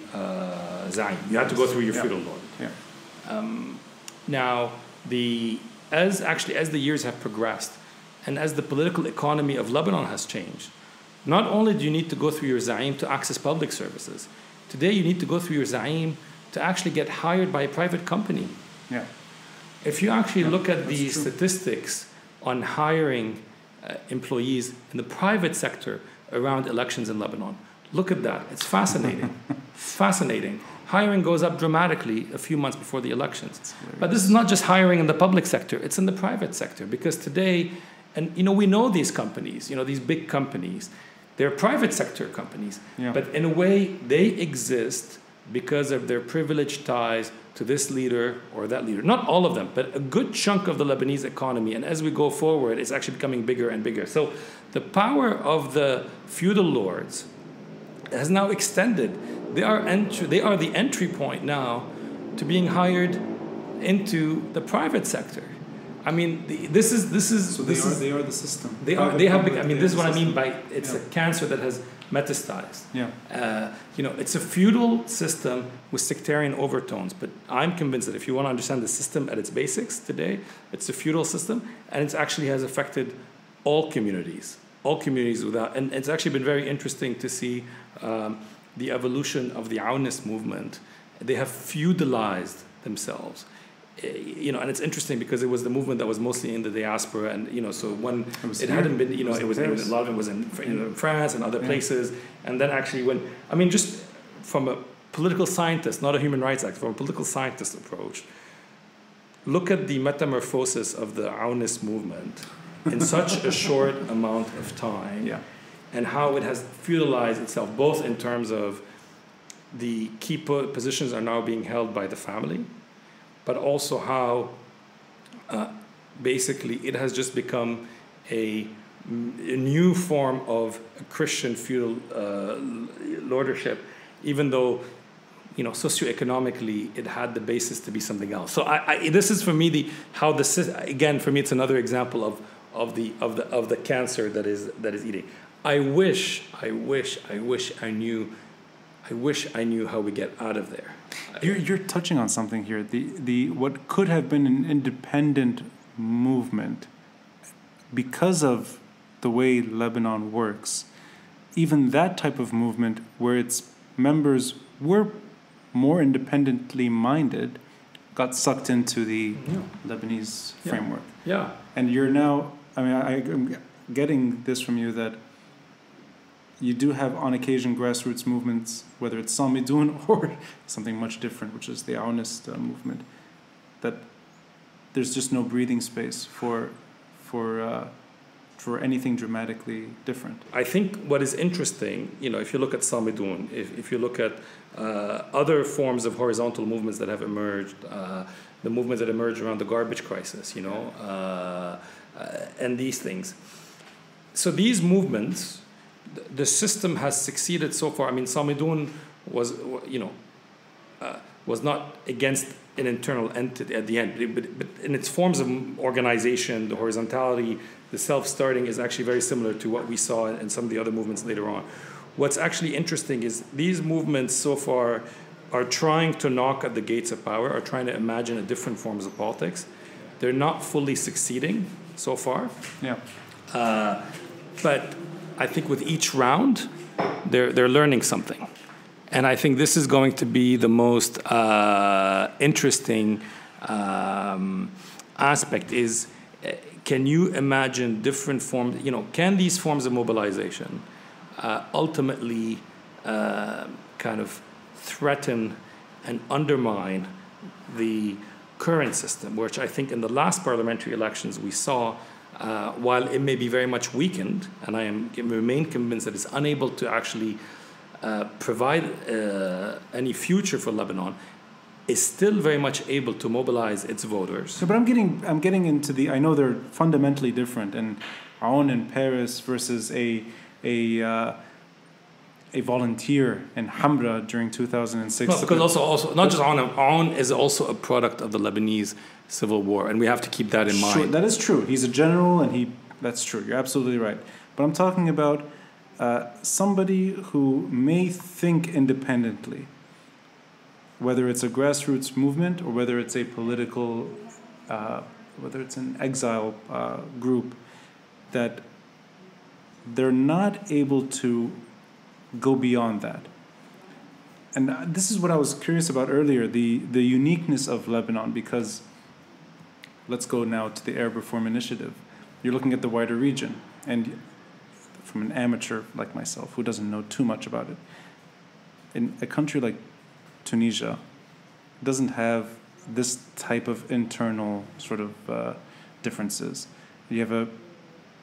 zaim. You had to go through your feudal lord. Yeah. Now, as the years have progressed, and as the political economy of Lebanon has changed, not only do you need to go through your zaim to access public services, today you need to go through your zaim to actually get hired by a private company. Yeah. If you actually look at the statistics on hiring employees in the private sector around elections in Lebanon, look at that. It's fascinating. It's fascinating. Hiring goes up dramatically a few months before the elections. But this is not just hiring in the public sector, it's in the private sector. Because today, and we know these companies, these big companies, they're private sector companies. Yeah. But in a way, they exist because of their privileged ties to this leader or that leader. Not all of them, but a good chunk of the Lebanese economy. And as we go forward, it's actually becoming bigger and bigger. So the power of the feudal lords has now extended. They are the entry point now to being hired into the private sector. I mean, this is. So they are the system. They have. I mean, this is what I mean by it's a cancer that has metastasized. Yeah. It's a feudal system with sectarian overtones. But I'm convinced that if you want to understand the system at its basics today, it's a feudal system, and it actually has affected all communities without. And it's actually been very interesting to see the evolution of the Awnist movement. They have feudalized themselves. And it's interesting because it was the movement that was mostly in the diaspora, and so when it hadn't been, it was a lot of it was in France and other places, and then actually just from a political scientist, not a human rights activist, from a political scientist approach, look at the metamorphosis of the Awnist movement in such a short amount of time, and how it has feudalized itself, both in terms of the key positions are now being held by the family, but also how basically it has just become a new form of a Christian feudal lordship, even though socioeconomically it had the basis to be something else. So this is for me again for me it's another example of the cancer that is eating. I wish I knew how we get out of there. You're touching on something here. The what could have been an independent movement, because of the way Lebanon works, even that type of movement where its members were more independently minded, got sucked into the Lebanese framework. Yeah. And you're now, I'm getting this from you that you do have on occasion grassroots movements, whether it's Samidun or something much different, which is the Awnist movement, that there's just no breathing space for anything dramatically different. I think what is interesting, if you look at Samidun, if you look at other forms of horizontal movements that have emerged, the movements that emerged around the garbage crisis, and these things. So these movements, the system has succeeded so far. I mean, Samidun was not against an internal entity at the end, but in its forms of organization, the horizontality, the self-starting is actually very similar to what we saw in some of the other movements later on. What's actually interesting is these movements so far are trying to knock at the gates of power, are trying to imagine a different forms of politics. They're not fully succeeding so far. Yeah. But I think with each round, they're learning something. And I think this is going to be the most interesting aspect is, can you imagine different forms, can these forms of mobilization ultimately kind of threaten and undermine the current system, which I think in the last parliamentary elections we saw, while it may be very much weakened, and I remain convinced that it's unable to actually provide any future for Lebanon, is still very much able to mobilize its voters. So, but I'm getting into the. I know they're fundamentally different, and Aoun in Paris versus a a volunteer in Hamra during 2006. No, because also not just Aoun is also a product of the Lebanese civil war, and we have to keep that in mind. Sure, that is true. He's a general, and that's true. You're absolutely right. But I'm talking about somebody who may think independently, whether it's a grassroots movement or whether it's a political, whether it's an exile group, that they're not able to go beyond that. And this is what I was curious about earlier, the uniqueness of Lebanon, because let's go now to the Arab Reform Initiative. You're looking at the wider region, and from an amateur like myself who doesn't know too much about it, in a country like Tunisia doesn't have this type of internal sort of differences. You have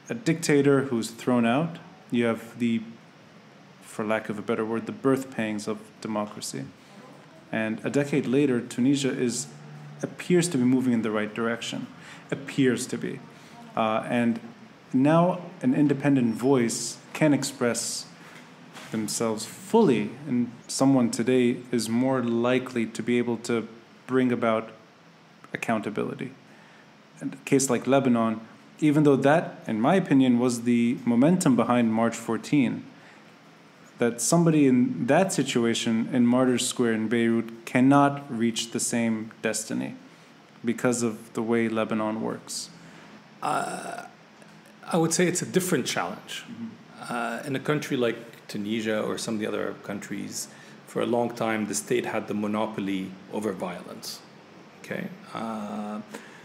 a dictator who's thrown out. You have for lack of a better word, the birth pangs of democracy. And a decade later, Tunisia appears to be moving in the right direction. Appears to be. And now an independent voice can express themselves fully, and someone today is more likely to be able to bring about accountability. In a case like Lebanon, even though that, in my opinion, was the momentum behind March 14, that somebody in that situation in Martyrs Square in Beirut cannot reach the same destiny because of the way Lebanon works. I would say it's a different challenge. In a country like Tunisia or some of the other countries, for a long time, the state had the monopoly over violence. Okay,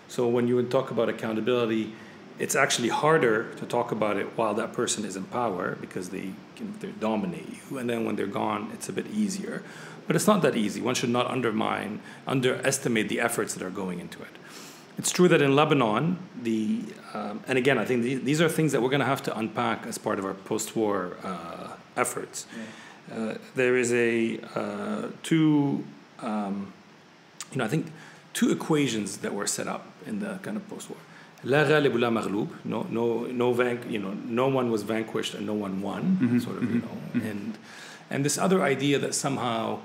so when you would talk about accountability, it's actually harder to talk about it while that person is in power because they dominate you, and then when they're gone, it's a bit easier. But it's not that easy. One should not underestimate the efforts that are going into it. It's true that in Lebanon, and again, I think these are things that we're going to have to unpack as part of our post-war efforts. Yeah. There is I think two equations that were set up in the kind of post-war. لا غالب ولا مغلوب. No one was vanquished and no one won. Sort of, and this other idea that somehow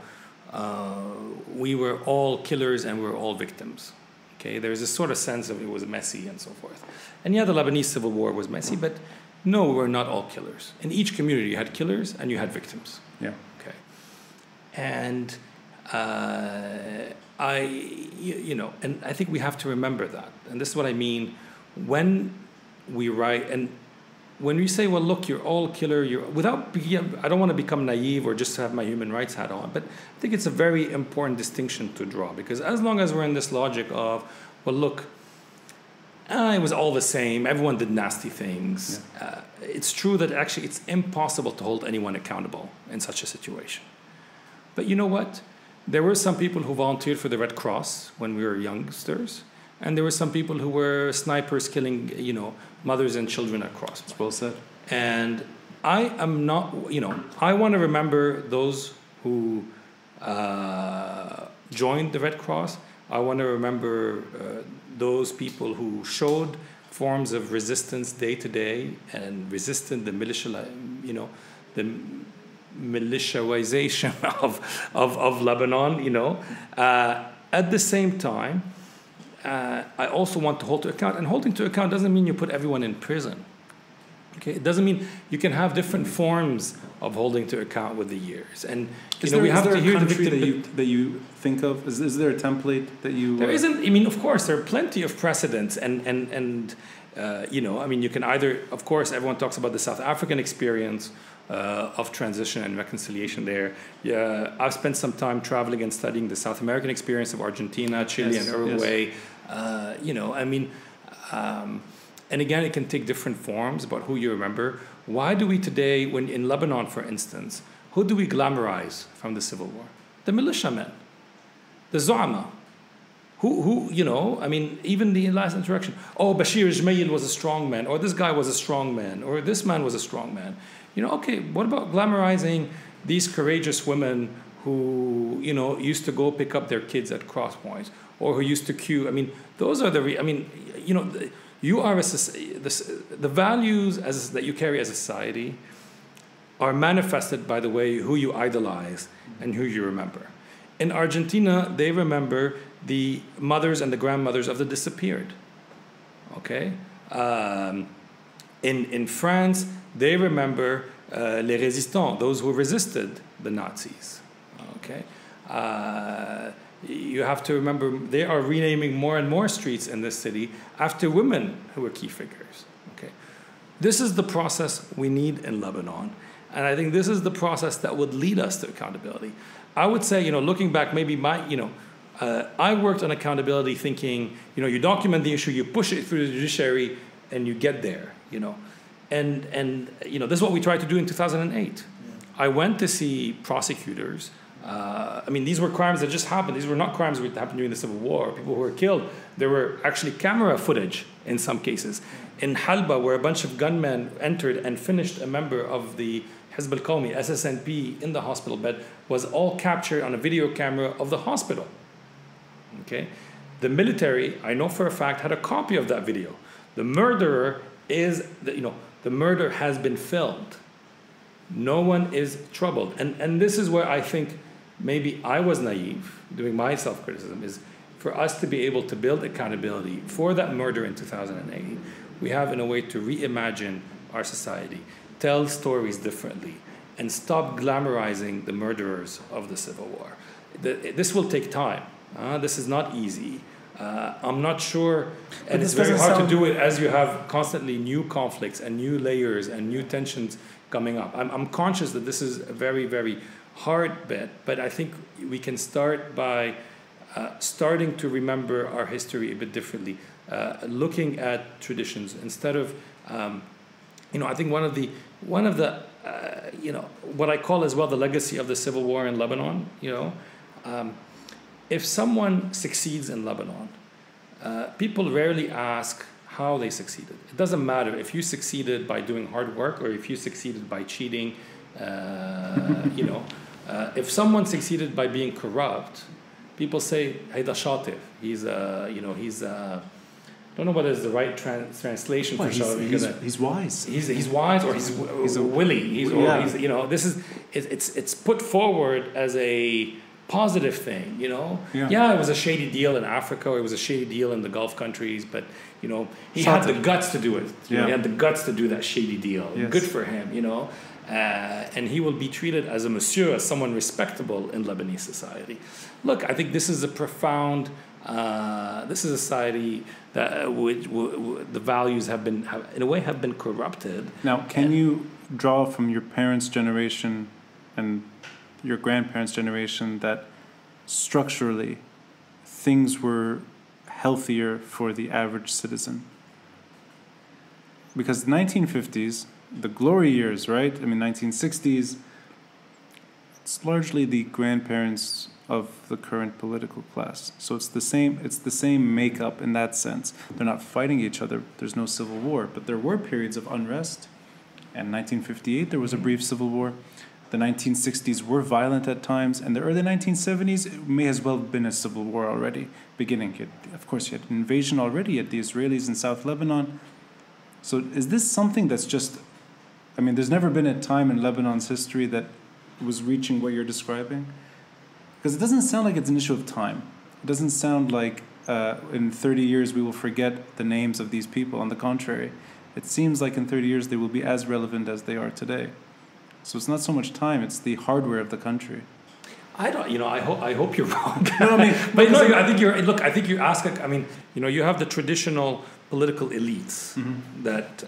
we were all killers and we were all victims. Okay, there's this sort of sense of it was messy and so forth. And yeah, the Lebanese civil war was messy, but no, we were not all killers. In each community, you had killers and you had victims. Yeah. Okay. And and I think we have to remember that. And this is what I mean when we write, and when we say, well, look, you're all killer, I don't want to become naive or just have my human rights hat on, but I think it's a very important distinction to draw, because as long as we're in this logic of, well, look, it was all the same, everyone did nasty things, it's true that actually it's impossible to hold anyone accountable in such a situation. But you know what? There were some people who volunteered for the Red Cross when we were youngsters, and there were some people who were snipers killing, mothers and children at crosspoints. That's well said. And I am not, I want to remember those who joined the Red Cross. I want to remember those people who showed forms of resistance day to day and resisted the the militiaization of Lebanon, At the same time, I also want to hold to account. And holding to account doesn't mean you put everyone in prison. Okay, it doesn't mean you can have different forms of holding to account with the years. And we have to hear the victim that you think of. Is there a template that you? There isn't. I mean, of course, there are plenty of precedents, and you can either. Of course, everyone talks about the South African experience of transition and reconciliation there. Yeah, I've spent some time traveling and studying the South American experience of Argentina, Chile, and Uruguay. Yes. And again, it can take different forms about who you remember. Why do we today, when in Lebanon, for instance, who do we glamorize from the civil war? The militiamen, the Zu'ama. Even the last interaction. Oh, Bashir Jmayil was a strong man, or this guy was a strong man, or this man was a strong man. Okay, what about glamorizing these courageous women who, used to go pick up their kids at crosspoints, or who used to queue? Those are you are the values that you carry as a society are manifested by the way who you idolize and who you remember. In Argentina, they remember the mothers and the grandmothers of the disappeared. Okay? In France, they remember les résistants, those who resisted the Nazis. Okay? You have to remember they are renaming more and more streets in this city after women who were key figures. Okay? This is the process we need in Lebanon. And I think this is the process that would lead us to accountability. I would say, looking back, maybe I worked on accountability thinking, you document the issue, you push it through the judiciary, and you get there, And this is what we tried to do in 2008. Yeah. I went to see prosecutors. These were crimes that just happened. These were not crimes that happened during the Civil War. People who were killed. There were actually camera footage in some cases. In Halba, where a bunch of gunmen entered and finished a member of the Hizb al-Qawmi, SSNP, in the hospital bed, was all captured on a video camera of the hospital. Okay? The military, I know for a fact, had a copy of that video. The murderer the murder has been filmed. No one is troubled. And this is where I think maybe I was naive, doing my self-criticism, is for us to be able to build accountability for that murder in 2008, we have in a way to reimagine our society, tell stories differently, and stop glamorizing the murderers of the Civil War. This will take time. This is not easy. I'm not sure, and it's very hard to do it as you have constantly new conflicts and new layers and new tensions coming up. I'm conscious that this is a very, very hard bit, but I think we can start by starting to remember our history a bit differently, looking at traditions instead of, I think one of the what I call as well the legacy of the Civil War in Lebanon. If someone succeeds in Lebanon, people rarely ask how they succeeded. It doesn't matter if you succeeded by doing hard work or if you succeeded by cheating. If someone succeeded by being corrupt, people say, "Hayda shatif." He's I don't know what is the right translation for shatif. He's wise. He's wise, or he's a willy. It's put forward as a positive thing, Yeah, it was a shady deal in Africa, or it was a shady deal in the Gulf countries, but he had the guts to do it. He had the guts to do that shady deal. Yes. Good for him, and he will be treated as a monsieur, as someone respectable in Lebanese society. Look, I think this is a profound. This is a society that the values have been corrupted. Now, can you draw from your parents' generation and your grandparents' generation that structurally things were healthier for the average citizen? Because 1950s, the glory years, right? 1960s, it's largely the grandparents of the current political class. So it's the same makeup in that sense. They're not fighting each other. There's no civil war, but there were periods of unrest. And 1958, there was a brief civil war. The 1960s were violent at times, and the early 1970s it may as well have been a civil war already beginning. Of course, you had an invasion already. You had the Israelis in South Lebanon. So is this something that's just... there's never been a time in Lebanon's history that was reaching what you're describing? Because it doesn't sound like it's an issue of time. It doesn't sound like in 30 years we will forget the names of these people. On the contrary, it seems like in 30 years they will be as relevant as they are today. So it's not so much time; it's the hardware of the country. I don't. I hope you're wrong. But no, I think you're. Look, I think you ask. You have the traditional political elites that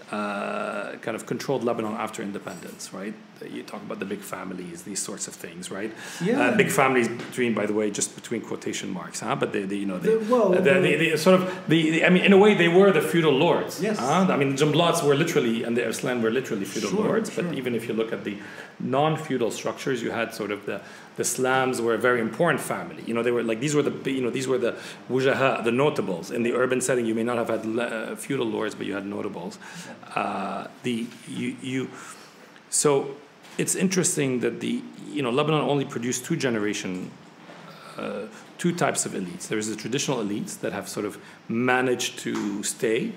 kind of controlled Lebanon after independence, right? You talk about the big families, these sorts of things, right? Yeah. Big families between quotation marks, huh? But in a way, they were the feudal lords. Yes. Jumblats were literally, and the Arslan were literally feudal lords. Sure. But even if you look at the non-feudal structures, you had sort of the Slams were a very important family. They were these were the wujaha, the notables. In the urban setting, you may not have had feudal lords, but you had notables. So it's interesting that Lebanon only produced two types of elites. There's the traditional elites that have sort of managed to stay,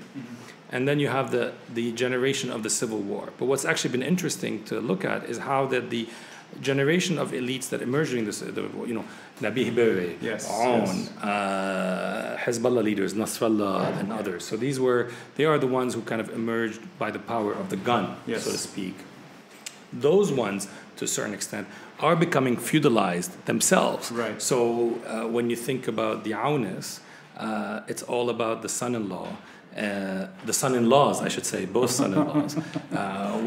and then you have the generation of the Civil War. But what's actually been interesting to look at is how that the generation of elites that emerged during this, Nadim Houry, Hezbollah leaders, Nasrallah, and others. So they are the ones who kind of emerged by the power of the gun, so to speak. Those ones, to a certain extent, are becoming feudalized themselves. Right. So when you think about the Aunis, it's all about the son-in-law. The son-in-laws, I should say, both son-in-laws.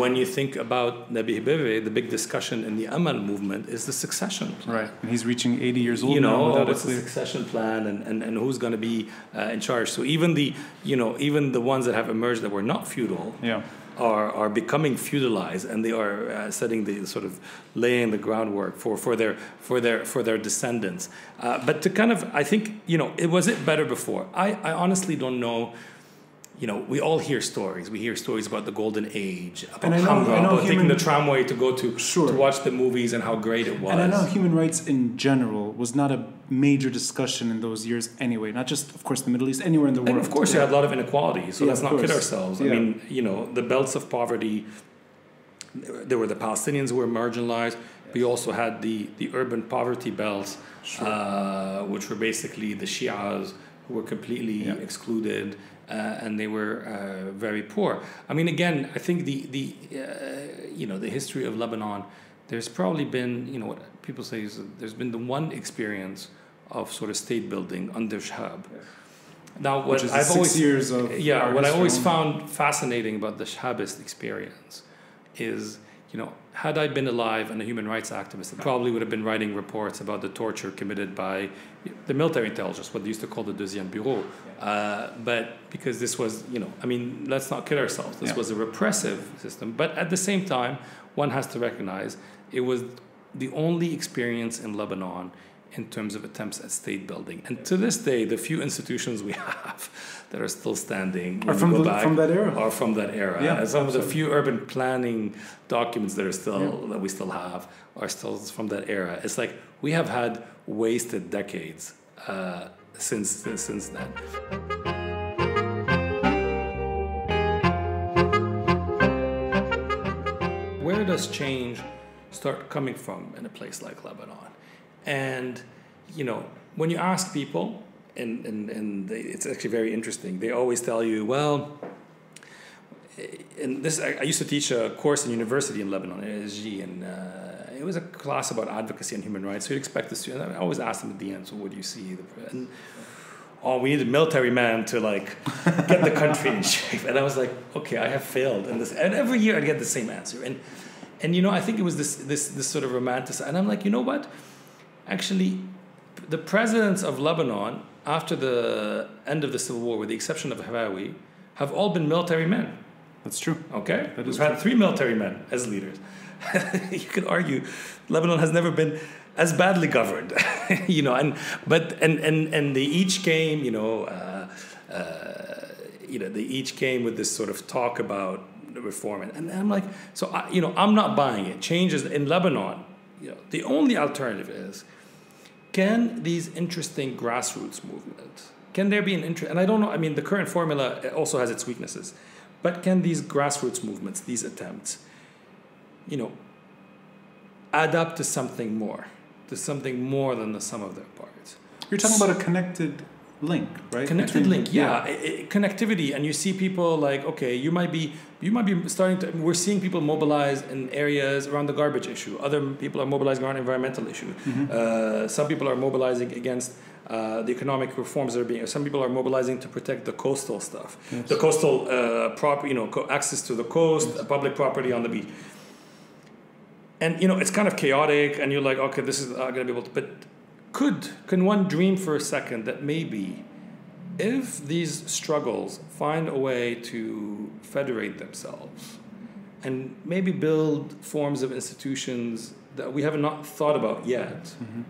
When you think about Nadim Houry, the big discussion in the Amal movement is the succession plan. Right, and he's reaching 80 years old now. What's the succession plan and who's going to be in charge? So even the ones that have emerged that were not feudal are becoming feudalized, and they are setting the sort of laying the groundwork for their descendants. But to kind of, I think, was it better before? I honestly don't know. We all hear stories. We hear stories about the golden age, about about taking the tramway to go to watch the movies and how great it was. And I know human rights in general was not a major discussion in those years anyway. Not just, of course, the Middle East, anywhere in the world. And of course, you had a lot of inequality. So let's not kid ourselves. Yeah. I mean, the belts of poverty. There were the Palestinians who were marginalized. We also had the urban poverty belts, which were basically the Shias who were completely excluded. And they were very poor. I mean, again, I think the history of Lebanon, there's probably been, what people say is there's been the one experience of sort of state building under Shahab. Now, what I've always found fascinating about the Shahabist experience is, had I been alive and a human rights activist, I probably would have been writing reports about the torture committed by the military intelligence, what they used to call the Deuxième Bureau. But because this was, let's not kid ourselves. This was a repressive system. But at the same time, one has to recognize it was the only experience in Lebanon in terms of attempts at state building. And to this day, the few institutions we have that are still standing are from that era. Yeah, and some of the few urban planning documents that we still have are still from that era. It's like we have had wasted decades since then. Where does change start coming from in a place like Lebanon? And, when you ask people, and it's actually very interesting, they always tell you, well, and this, I used to teach a course in university in Lebanon, at SG, and it was a class about advocacy and human rights. So you'd expect the student, I always ask them at the end, so what do you see? And, we need a military man to get the country in shape. And I was like, okay, I have failed in this. And every year I'd get the same answer. And I think it was this sort of romantic. And I'm like, you know what? Actually, the presidents of Lebanon, after the end of the Civil War, with the exception of Houry, have all been military men. That's true. Okay? We've had 3 military men as leaders. You could argue Lebanon has never been as badly governed, and they each came, they each came with this sort of talk about the reform, and I'm like, so I'm not buying it. Change is in Lebanon. The only alternative is, can these interesting grassroots movements, can there be an interest? And I don't know. I mean, the current formula also has its weaknesses, but can these grassroots movements, these attempts, add up to something more than the sum of their parts? You're talking about a connected link, right? Connected link, connectivity, and you see people you might be starting to. We're seeing people mobilize in areas around the garbage issue. Other people are mobilizing around environmental issue. Mm-hmm. Some people are mobilizing against the economic reforms that are being. Some people are mobilizing to protect the coastal stuff, the coastal access to the coast, public property on the beach. And it's kind of chaotic, and you're like, okay, this is not going to be able to. But can one dream for a second that maybe, if these struggles find a way to federate themselves, and maybe build forms of institutions that we have not thought about yet, mm-hmm.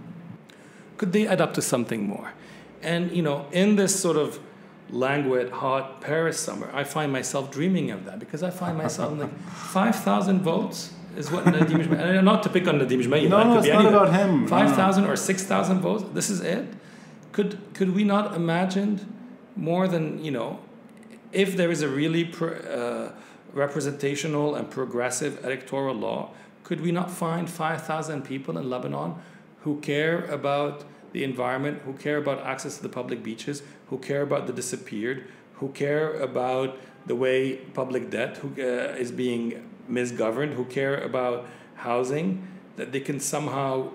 could they add up to something more? And in this sort of languid, hot Paris summer, I find myself dreaming of that, because I find myself like 5,000 votes. Is what Nadim Houry, not to pick on Nadim Houry. No, it's not about him. 5,000 or 6,000 votes. This is it. Could we not imagine more than if there is a really representational and progressive electoral law, could we not find 5,000 people in Lebanon who care about the environment, who care about access to the public beaches, who care about the disappeared, who care about the way public debt is being misgoverned, who care about housing, that they can somehow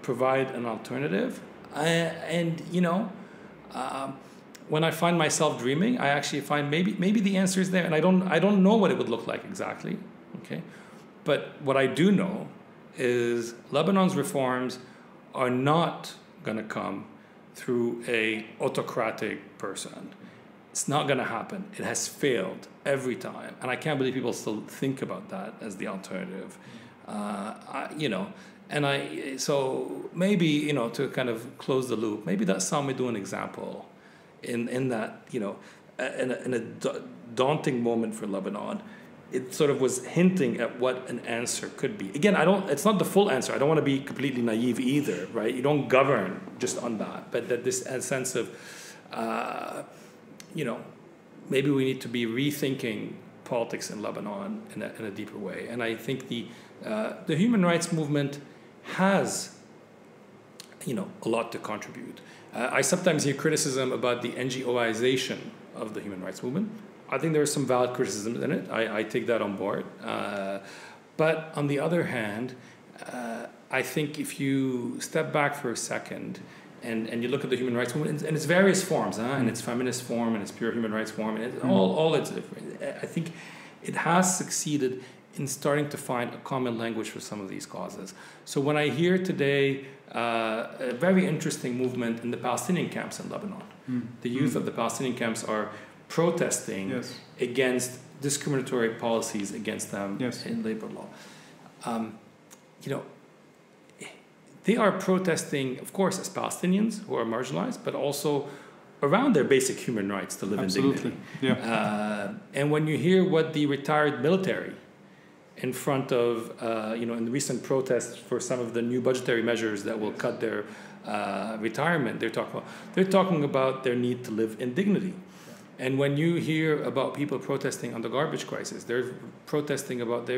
provide an alternative? When I find myself dreaming, I actually find maybe the answer is there, and I don't know what it would look like exactly, okay? But what I do know is Lebanon's reforms are not going to come through a autocratic person. It's not going to happen. It has failed every time, and I can't believe people still think about that as the alternative. So maybe, to kind of close the loop, maybe that's Samidou an example in that, in a daunting moment for Lebanon, it sort of was hinting at what an answer could be. Again, it's not the full answer. I don't want to be completely naive either, right? You don't govern just on that, but that this sense of, maybe we need to be rethinking politics in Lebanon in a deeper way. And I think the human rights movement has, a lot to contribute. I sometimes hear criticism about the NGOization of the human rights movement. I think there are some valid criticisms in it. I take that on board. But on the other hand, I think if you step back for a second and you look at the human rights movement in its various forms, in its feminist form and its pure human rights form, and all its different, I think it has succeeded in starting to find a common language for some of these causes. So when I hear today a very interesting movement in the Palestinian camps in Lebanon, the youth of the Palestinian camps are protesting against discriminatory policies against them in labor law. They are protesting, of course, as Palestinians who are marginalized, but also around their basic human rights to live in dignity. And when you hear what the retired military in front of, in the recent protests for some of the new budgetary measures that will cut their retirement, they're talking about their need to live in dignity. And when you hear about people protesting on the garbage crisis, they're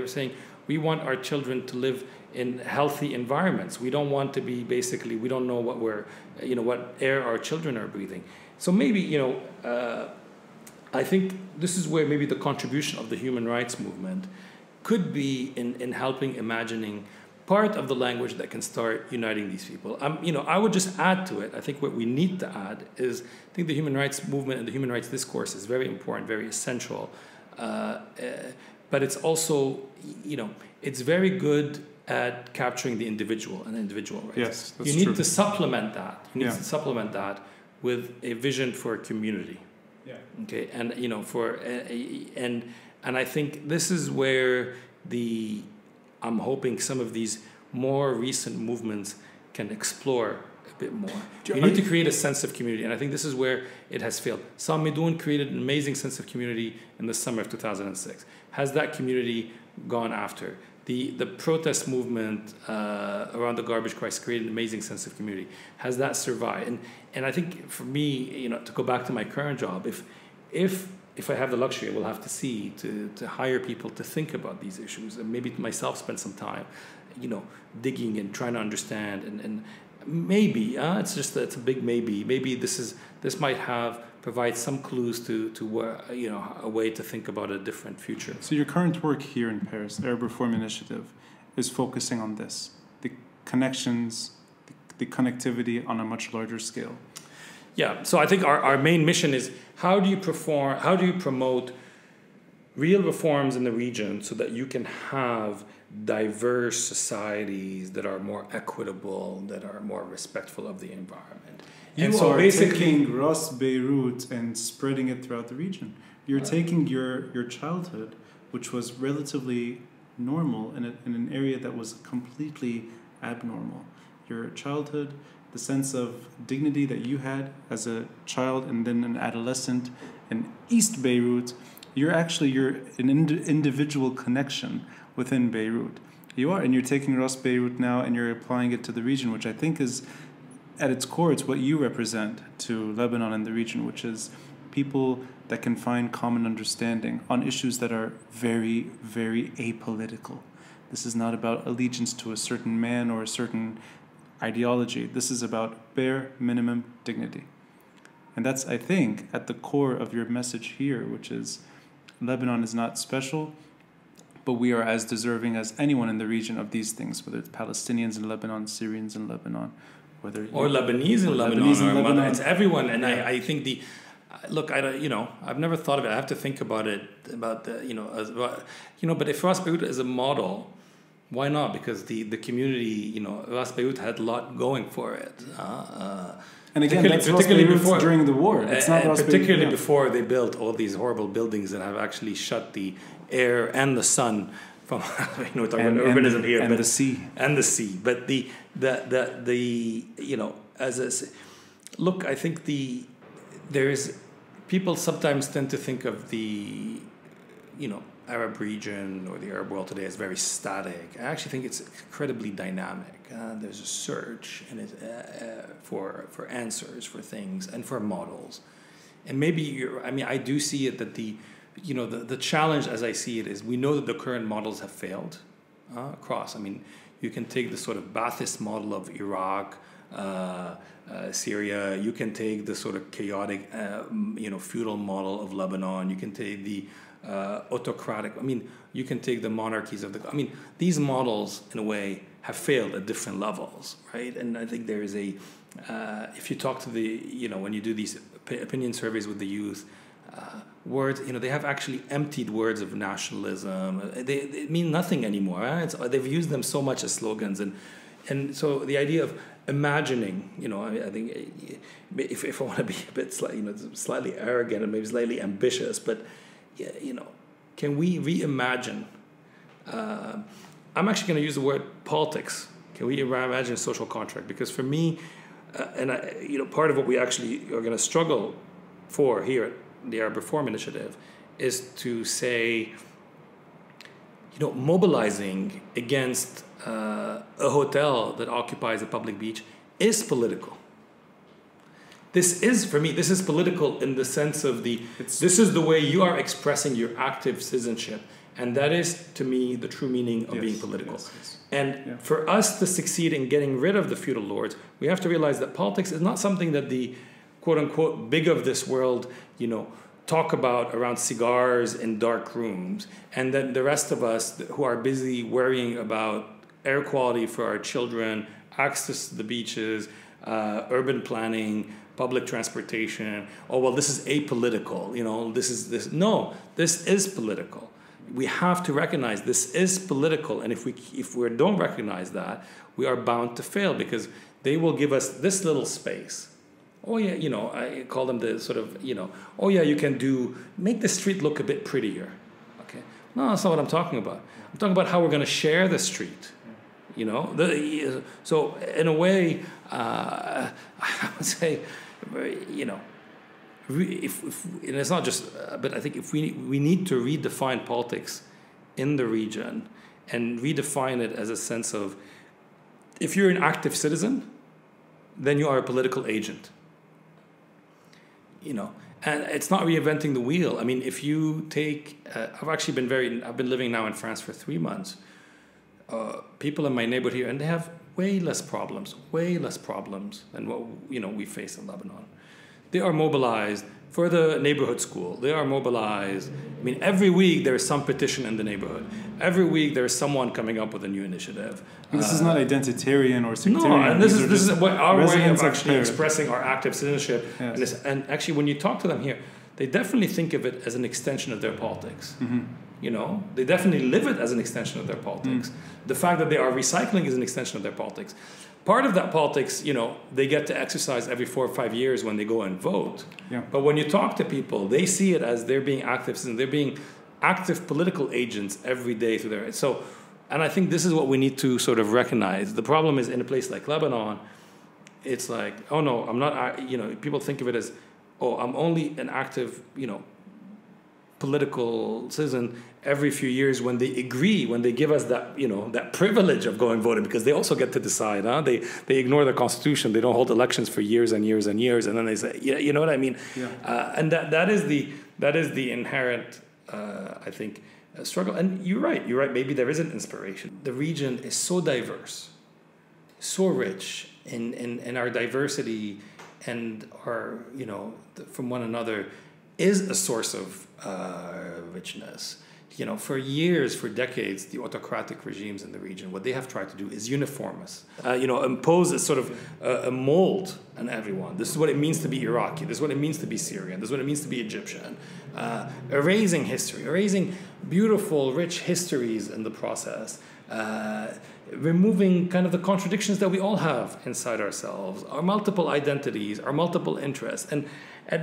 saying, we want our children to live in healthy environments. We don't want to be we don't know what air our children are breathing. So maybe, I think this is where maybe the contribution of the human rights movement could be in helping imagining part of the language that can start uniting these people. I would just add to it. I think what we need to add is, I think the human rights movement and the human rights discourse is very important, very essential. But it's also, it's very good at capturing the individual and individual rights. Yes, that's You need true. to supplement that. You need to supplement that with a vision for a community. Yeah. Okay, and and I think this is where I'm hoping some of these more recent movements can explore a bit more. You need to create a sense of community, and I think this is where it has failed. Samidou created an amazing sense of community in the summer of 2006. Has that community gone after? The protest movement around the garbage crisis created an amazing sense of community. Has that survived? And I think for me, to go back to my current job, if I have the luxury, I will have to see to hire people to think about these issues, and maybe myself spend some time, digging and trying to understand, and maybe it's a big maybe. Maybe this might provide some clues to a way to think about a different future. So your current work here in Paris, the Arab Reform Initiative, is focusing on this, the connections, the connectivity on a much larger scale. Yeah, so I think our main mission is how do you promote real reforms in the region so that you can have diverse societies that are more equitable, that are more respectful of the environment. You are taking Ras Beirut and spreading it throughout the region. You're taking your childhood, which was relatively normal in an area that was completely abnormal. Your childhood, the sense of dignity that you had as a child and then an adolescent in East Beirut, you're an individual connection within Beirut. You are, and you're taking Ras Beirut now and you're applying it to the region, which I think is, at its core, it's what you represent to Lebanon and the region, which is people that can find common understanding on issues that are very, very apolitical. This is not about allegiance to a certain man or a certain ideology. This is about bare minimum dignity. And that's, I think, at the core of your message here, which is Lebanon is not special, but we are as deserving as anyone in the region of these things, whether it's Palestinians in Lebanon, Syrians in Lebanon, whether or Lebanese in Lebanon, Lebanon. It's everyone. And I think look, I've never thought of it. I have to think about it, about but if Ras Beirut is a model, why not? Because the community, Ras Beirut had a lot going for it. And again, that's particularly before during the war. It's not particularly before they built all these horrible buildings that have actually shut the air and the sun from we're talking about urbanism here, and the sea. But look, I think people sometimes tend to think of the Arab region or the Arab world today as very static. I actually think it's incredibly dynamic. There's a search and for answers, for things, and for models. And maybe I do see it that the challenge, as I see it, is we know that the current models have failed across. You can take the sort of Ba'athist model of Iraq, Syria. You can take the sort of chaotic, feudal model of Lebanon. You can take the autocratic. You can take the monarchies of these models, in a way, have failed at different levels, right? And I think there is if you talk to when you do these opinion surveys with the youth, words, they have actually emptied words of nationalism. They mean nothing anymore. Right? They've used them so much as slogans, and so the idea of imagining, I think if I want to be a bit slightly arrogant and maybe slightly ambitious, but can we reimagine? I'm actually going to use the word politics. Can we reimagine social contract? Because for me, part of what we actually are going to struggle for here at the Arab Reform Initiative is to say, mobilizing against a hotel that occupies a public beach is political. This is political in the sense of this is the way you are expressing your active citizenship. And that is, to me, the true meaning of being political. Yes. And for us to succeed in getting rid of the feudal lords, we have to realize that politics is not something that the quote-unquote big of this world, talk about around cigars in dark rooms. And then the rest of us who are busy worrying about air quality for our children, access to the beaches, urban planning, public transportation. Oh, well, this is apolitical. No, this is political. We have to recognize this is political, and if we don't recognize that, we are bound to fail, because they will give us this little space. Oh yeah, I call them the sort of, oh yeah, you can make the street look a bit prettier. Okay, no, that's not what I'm talking about. I'm talking about how we're going to share the street. So in a way, I would say, if and it's not just, but I think if we need to redefine politics in the region and redefine it as a sense of, if you're an active citizen, then you are a political agent. And it's not reinventing the wheel. If you take, I've been living now in France for 3 months. People in my neighborhood here, and they have way less problems than what we face in Lebanon. They are mobilized for the neighborhood school. They are mobilized. Every week there is some petition in the neighborhood. Every week there is someone coming up with a new initiative. This is not identitarian or sectarian. No, and this is what our way of actually expressing our active citizenship. Yes. And actually, when you talk to them here, they definitely think of it as an extension of their politics. Mm-hmm. They definitely live it as an extension of their politics. Mm-hmm. The fact that they are recycling is an extension of their politics. Part of that politics, they get to exercise every 4 or 5 years when they go and vote. Yeah. But when you talk to people, they see it as they're being active citizens. They're being active political agents every day through their... And I think this is what we need to sort of recognize. The problem is, in a place like Lebanon, it's like, oh no, I'm not... people think of it as, oh, I'm only an active, political citizen every few years when they agree, when they give us that, that privilege of going voting, because they also get to decide. They ignore the constitution. They don't hold elections for years and years and years, and then they say, you know what I mean? Yeah. And that is the inherent, I think, struggle. And you're right. Maybe there is an inspiration. The region is so diverse, so rich in our diversity, and our, from one another, is a source of richness. For years, for decades, the autocratic regimes in the region, what they have tried to do is uniform us, impose a sort of a mold on everyone. This is what it means to be Iraqi. This is what it means to be Syrian. This is what it means to be Egyptian. Erasing history, erasing beautiful, rich histories in the process. Removing kind of the contradictions that we all have inside ourselves, our multiple identities, our multiple interests. And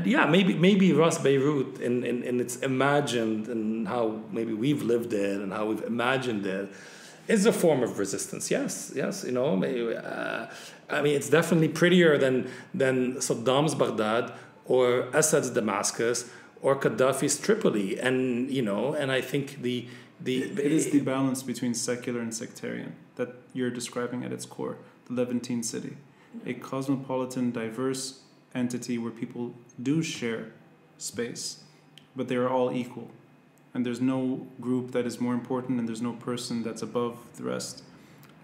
yeah, maybe Ras Beirut in its imagined, and how maybe we've lived it and how we've imagined it, is a form of resistance. Yes, maybe, I mean, it's definitely prettier than Saddam's Baghdad or Assad's Damascus or Gaddafi's Tripoli. And I think it is the balance between secular and sectarian that you're describing at its core. The Levantine city, a cosmopolitan, diverse entity where people do share space, but they are all equal, and there's no group that is more important, and there's no person that's above the rest.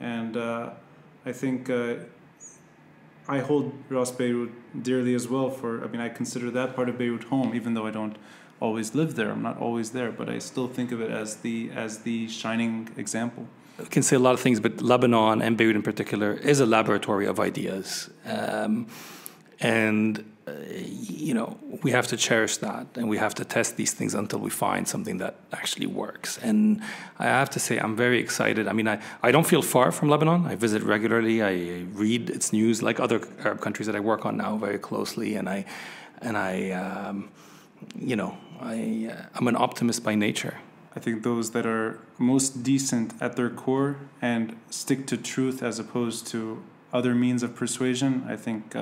And I think I hold Ras Beirut dearly as well. I consider that part of Beirut home, even though I don't always live there. I'm not always there, but I still think of it as the shining example. We can say a lot of things, but Lebanon, and Beirut in particular, is a laboratory of ideas. We have to cherish that, and we have to test these things until we find something that actually works. And I have to say, I'm very excited. I mean, I don't feel far from Lebanon. I visit regularly. I read its news, like other Arab countries that I work on now, very closely. And I'm an optimist by nature. I think those that are most decent at their core and stick to truth as opposed to other means of persuasion, I think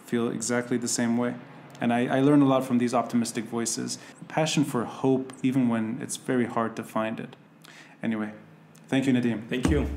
feel exactly the same way. And I learn a lot from these optimistic voices. Passion for hope, even when it's very hard to find it. Anyway, thank you, Nadim. Thank you.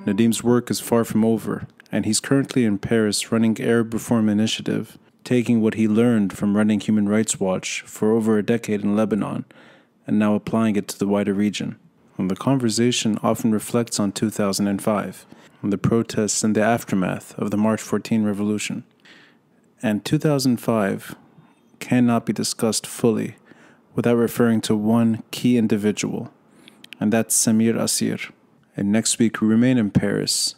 Nadim's work is far from over, and he's currently in Paris running Arab Reform Initiative, taking what he learned from running Human Rights Watch for over a decade in Lebanon, and now applying it to the wider region. And the conversation often reflects on 2005, and the protests and the aftermath of the March 14 revolution. And 2005 cannot be discussed fully without referring to one key individual, and that's Samir Asir. And next week we remain in Paris,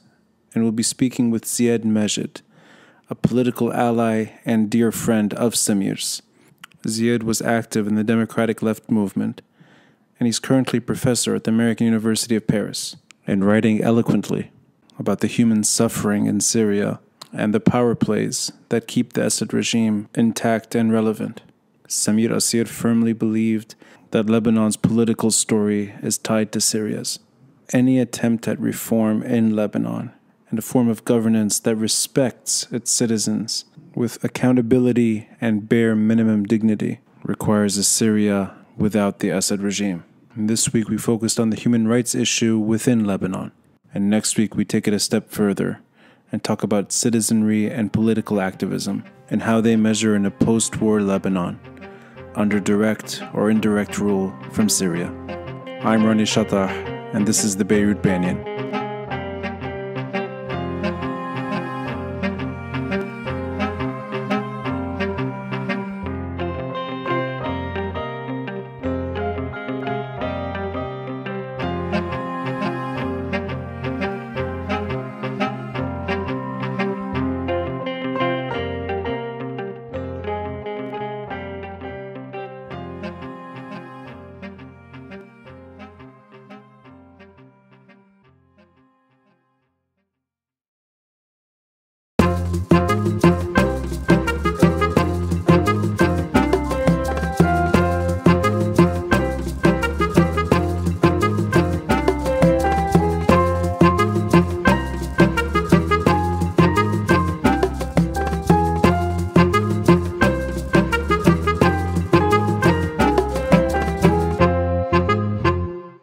and we'll be speaking with Ziad Majid, a political ally and dear friend of Samir's. Ziad was active in the democratic left movement, and he's currently professor at the American University of Paris, and writing eloquently about the human suffering in Syria and the power plays that keep the Assad regime intact and relevant. Samir Asir firmly believed that Lebanon's political story is tied to Syria's. Any attempt at reform in Lebanon and a form of governance that respects its citizens with accountability and bare minimum dignity requires a Syria without the Assad regime. And this week we focused on the human rights issue within Lebanon. And next week we take it a step further and talk about citizenry and political activism and how they measure in a post-war Lebanon under direct or indirect rule from Syria. I'm Ronnie Shatah, and this is the Beirut Banyan.